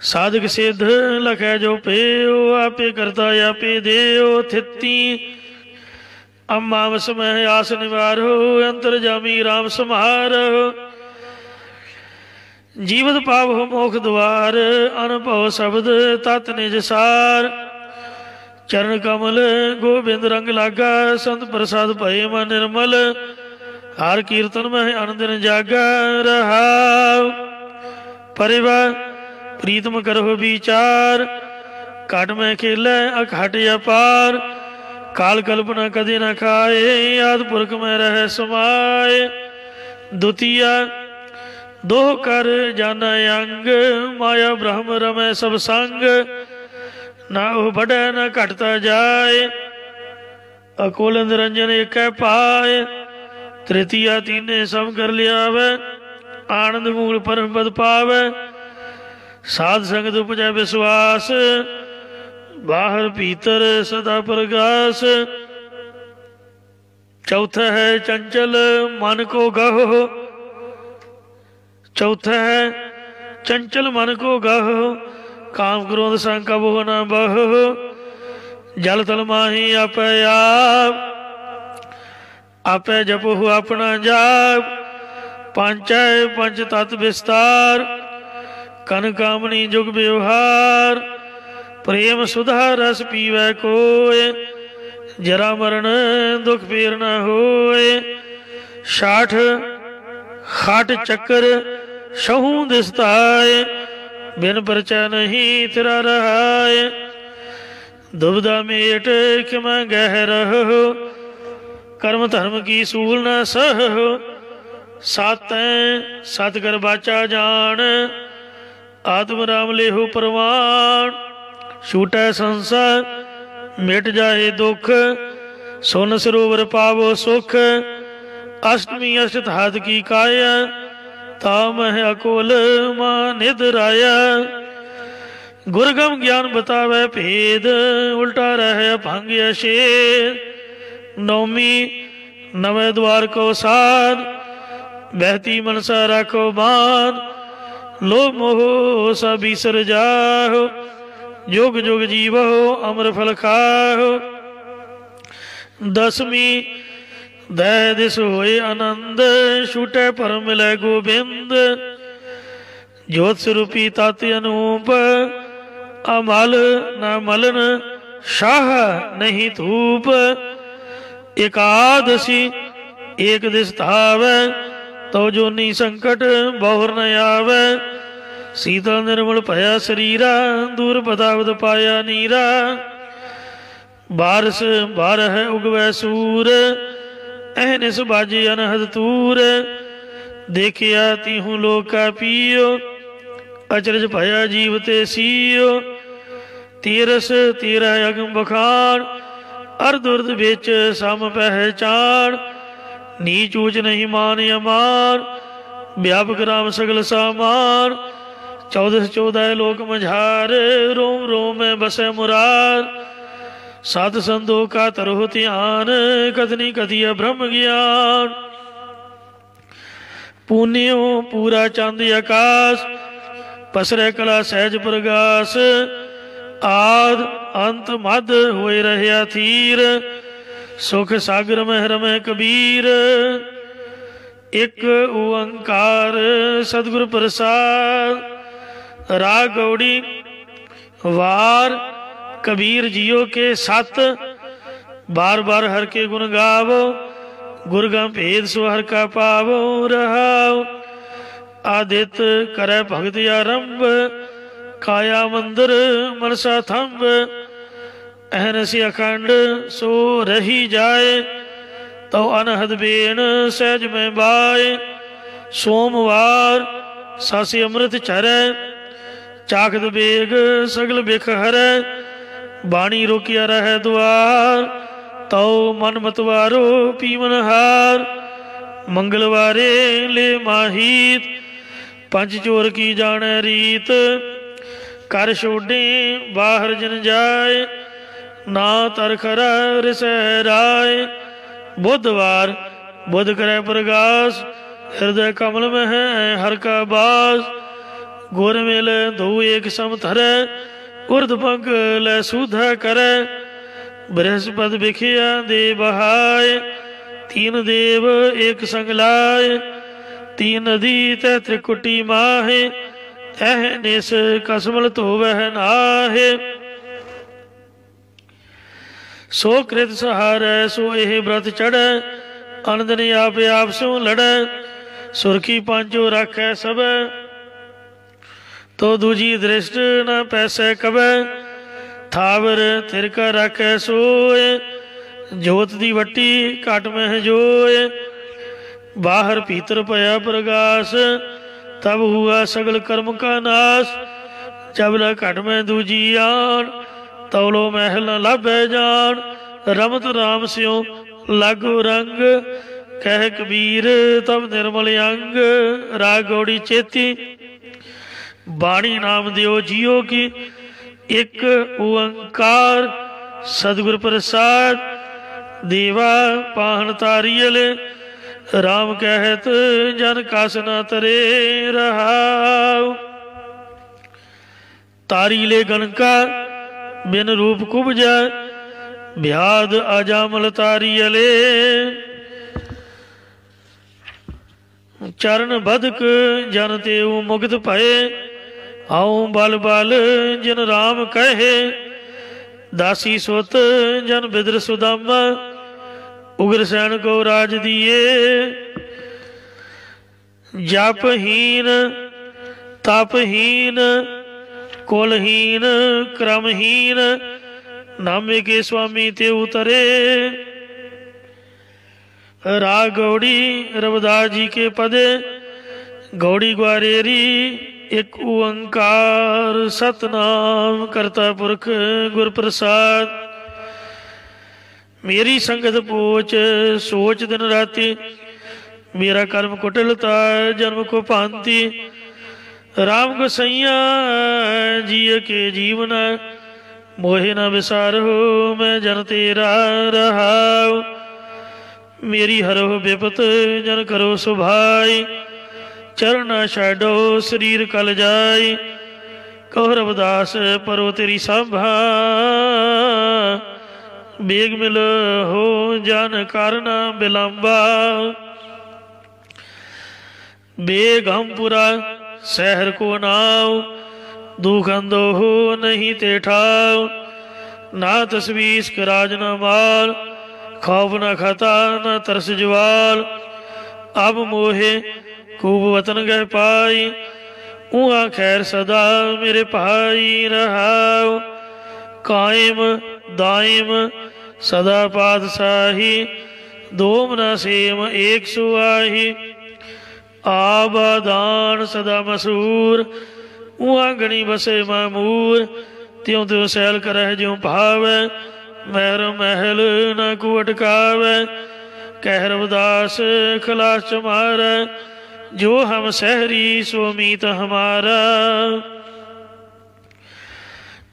साधक सिद्ध लखै जो पेयो, आपे करता आपे देयो। थित्ती अम्माम समय आस निवारो, अंतर जामी राम समारो। जीवत पाव मोख द्वार, अनुभव शब्द तत् निज सार। चरण कमल गोबिंद रंग लागा, संत प्रसाद भय मन निर्मल। हर कीर्तन में आनंद जागा रहा। परिवार प्रीतम करो विचार, घट में खेलै अघट अपार। काल कल्पना कदे न खाए, आदि पुरख में रह समाए। द्वितीय दो कर जाना अंग, माया ब्रह्म रमै सब संग। ना ओ बढ़ै न घटता जाए, अकोल निरंजन एक पाए। तृतीय तीने सब कर लियावै, आनंद मूल परम पद पावै। साध संगत उपजै विश्वास, बाहर भीतर सदा प्रकाश। चौथा है चंचल मन को गहो, चौथा है चंचल मन को गहो। काम क्रोध शंका वो न बहो, जल तल माही आपै आप। आपै जपो अपना जाप, पंच है पंच तत् विस्तार। कन कामनी जुग व्यवहार, प्रेम सुधा रस पीवै कोय। जरा मरण दुख फेर न होए। 60 खाट चक्कर सहू दिसताय, बिन परचा नहीं तेरा रहाय। दुबदा मेट खिमा गह रहो, कर्म धर्म की सूल न सहो। सातै सत कर बाचा जान, आत्म राम लेहो प्रवाण। छूटै संसार मिट जाए दुख, सोन सरोवर पावो सुख। अष्टमी अष्ट हाथ की काया, ताम है अकोल मां निधराया। गुरगम ज्ञान बतावे भेद, उल्टा रहे भंग अशेद। नौमी नवे द्वार को साध, बहती मनसा राखो बान। लोभ मोह सब बिसर जाहो, जोग जोग जीवो अमर फल खाहो। दसवीं दह दिस होए आनंद, छूटे परम मिलै गोबिंद। ज्योत स्वरूपी तत् अनूप, अमल न मलन शाह नहीं धूप। एकादशी एक दिस धावै, तो जोनी संकट बहुर न आवे। शीतल निर्मल भया शरीरा, दूर पदावत पाया नीरा। बारस बारह उगवै सूर, अहनिस बाजे अनहद तूर। देखिया तीहू लोक का पियो, अचरज भया जीव ते सीयो। तेरस तेरा अगम बखान, अर्ध उर्ध बिच सम पहचान। नीच ऊच नहीं मान अमान, व्यापक राम सगल सामान। 14 14 लोक मझार, रोम रोम में बसे मुरार। सात संतों का तरह ध्यान, कथनी कथिया ब्रह्म ज्ञान। पुण्यो पूरा चंद आकाश, पसरे कला सहज प्रगास। आद अंत मद होए रहया थीर, सुख सागर में रमै कबीर। एक ओंकार सतगुर प्रसाद, राग गौड़ी वार। कबीर जियो के 7 बार बार हर के गुण गावो। गुरगम भेद सो हर का पावो रहाओ। आदित करे भगत आरंभ, काया मंदिर मनसा थंब। अहनसी अखंड सो रही जाए, तो अनहद बेन सहज में बाए। सोमवार सासी अमृत चरै, चाखद बेग सगल बिख हरै। बाणी रोकिया रह द्वार, तो मन मतवारो पीवन हार। मंगलवारे ले माहीत, पंच चोर की जाने रीत। कर छोड़े बाहर जन जाए, ना तर खरा रिसह राय। बुधवार बुध करे प्रगास, हृदय कमल में है हर का बास। गुर मिल धो एक सम थरै, उर्ध पंख लै सुधा करे। बृहस्पति बिखिया दे बहाय, तीन देव एक संग लाए। तीन नदी तह त्रिकुटी माहे, तह निस कसमल धोवह नाहे। सो कृत सहारै सो एह व्रत चढ़ै, अनदन आप आप सो लड़ै। सुरखी पांचो राखै सब, तो दूजी दृष्ट न पैसै कबै। थावर तिरका राखै सोए, जोत दी वट्टी घट मह जोए। बाहर भीतर पया प्रगास, तब हुआ सगल कर्म का नाश। जब ल घट में दूजी आन, तौलो महल न लाभै जान। रमत राम स्यों लागो रंग, कह कबीर तब निर्मल अंग। राग गौड़ी चेती, बाणी नाम दियो जियो की। एक ओंकार सदगुर प्रसाद, देवा पाहन तारियल। राम कहत जन कस न तरे रहाव। तारी ले गणका बिन रूप कुबजा, ब्याद अजामल तारियले। चरण बदक जन तेऊ मुग्ध भये, आऊं बल बल जिन राम कहे। दासी सुत जन बिदर सुदामा, उग्र सैन को राज दिए। जपहीन तपहीन कुलहीन क्रमहीन, नामे के स्वामी ते उतरे। राग गौड़ी रविदास जी के पदे, गौड़ी ग्वारेरी एक ओंकार सतनाम करता पुरख गुर प्रसाद। मेरी संगत पोच सोच दिन राति, मेरा कर्म कुटिलता जन्म को भांति। राम गोसैया जिय के जीवन, मोहे न विसार हो मैं जन तेरा रहाव। मेरी हरो विपत जन करो सुभाई, चरण छाडो शरीर कल जाय। कहो रविदास परो तेरी सभा, बेग मिल हो जन कारण बिलंबा। बेग हमपुरा शहर को नाव, दुख अंदो हो नहीं ते ठाव। ना तस्वीस के राज न माल, खौफ न खता न तरस ज्वाल। अब मोहे खूब वतन गह पाई, उहाँ खैर सदा मेरे भाई रहाव। कायम दायम सदा पातशाही, दोम न सेम एक सुआही। आबादान सदा मसूर, उहाँ गणी बसे मामूर। त्यों त्यों सैल करह ज्यों भावै, महर महल न को अटकावै। कह रविदास खलास चमारै, जो हम सहरी सो मीत हमारा।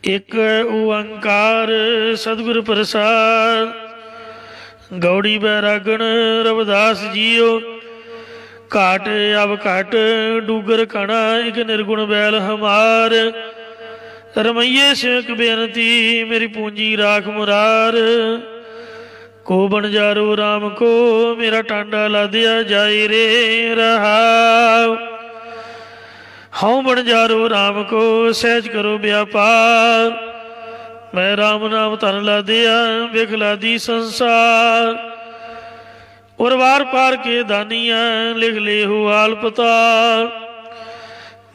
एक ओंकार सतगुर प्रसाद। गौड़ी बैरागण रविदास जियो, घाट अब घट डूगर कणा। एक निर्गुण बैल हमार, रमैये सिंह बेनती मेरी पूंजी राख मुरार। को बन जारो राम को, मेरा टांडा लादिया जाए रे रहाव। हाँ बन जारो राम को, सहज करो व्यापार। मैं राम नाम धन लादिया, बिखला दी संसार। और वार पार के दानिया, लिख ले हो आल पताल।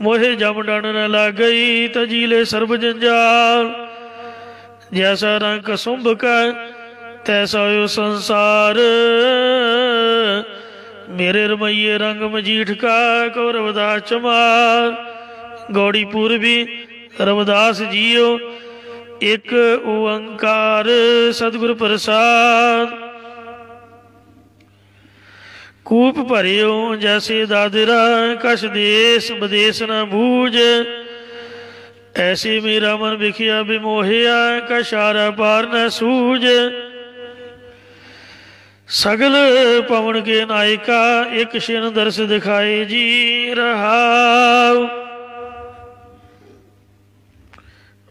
मोहे जम डन न लाग गई, तजीले सर्व जंजाल। जैसा रंग कसुंभ का तैसा यो संसार। मेरे रमैये रंग मजीठ का को रविदास चमार। गौड़ी पूर्वी रविदास जियो एक ओंकार सतगुर प्रसाद। कूप भरियो जैसे दादरा कछ देश विदेश न बूझ। ऐसे मेरा मन विखिया विमोहिया कशारा पार न सूझ। सगल पवन के नायिका एक क्षण दर्श दिखाए जी रहाव।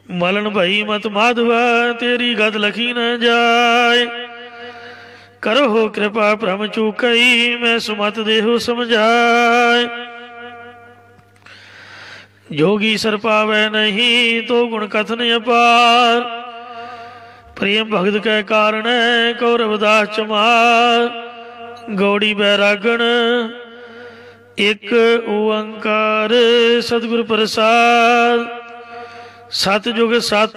मलन भई मत माधवा तेरी गत लखी न जाए। करो हो कृपा भ्रम चूकई मैं सुमत देहु समझाए। जोगी सर पावै नहीं तो गुण कथन अपार। प्रेम भगत के कारण को रविदास चमार। गौड़ी बैरागण एक ओंकार सतगुर प्रसाद। सत जुग सत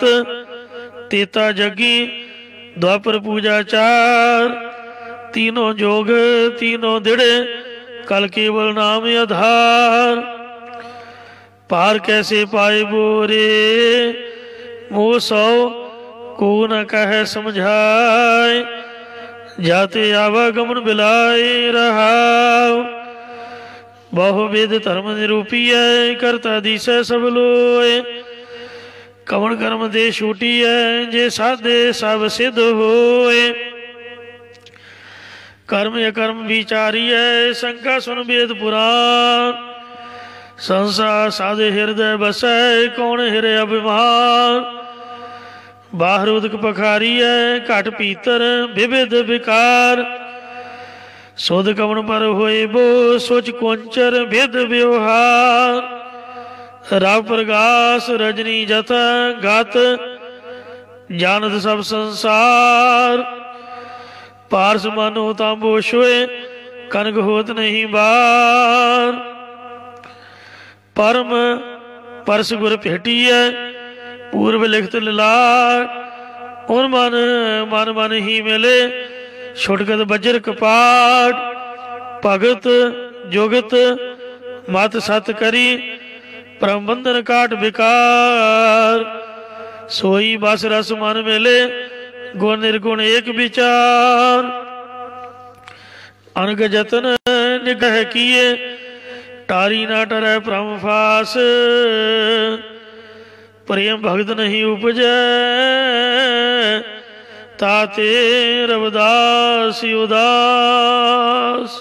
तेता जगी द्वापर पूजा चार। तीनों जोग तीनों दिड़े कल केवल नाम आधार। पार कैसे पाए बोरे मोह सौ को न कह समझाए। जाते आवागमन बिलाए रहाव। बहुविध धर्म निरूपीय करता दिशा सब लोए। कवन कर्म दे छूटी है जे साधे सब सिद्ध होए। कर्म अकर्म विचारी है शंका सुन वेद पुराण। संसार साधे हृदय बसै कौन हिरे अभिमान। बाहर उदक पखारी है घट पीतर विविध विकार। सुध कवन पर होए बो सोच कुंचर भेद व्यवहार। राव प्रगास रजनी जथा गात जानत सब संसार। पारस मानो तांबो शोए कनक होत नहीं बार। परम परस गुर भेटिया पूर्व लिखत लाट। उन मन मन मन ही मिले छुटगत बजर कपाट। भगत जुगत मत सत करी परम बंधन काट विकार। सोई बस रस मन मिले गुण निर्गुण एक विचार। अनग जतन निगह किए टारी ना टरै परम फास। प्रेम भगत नहीं उपजै ताते रविदास उदास।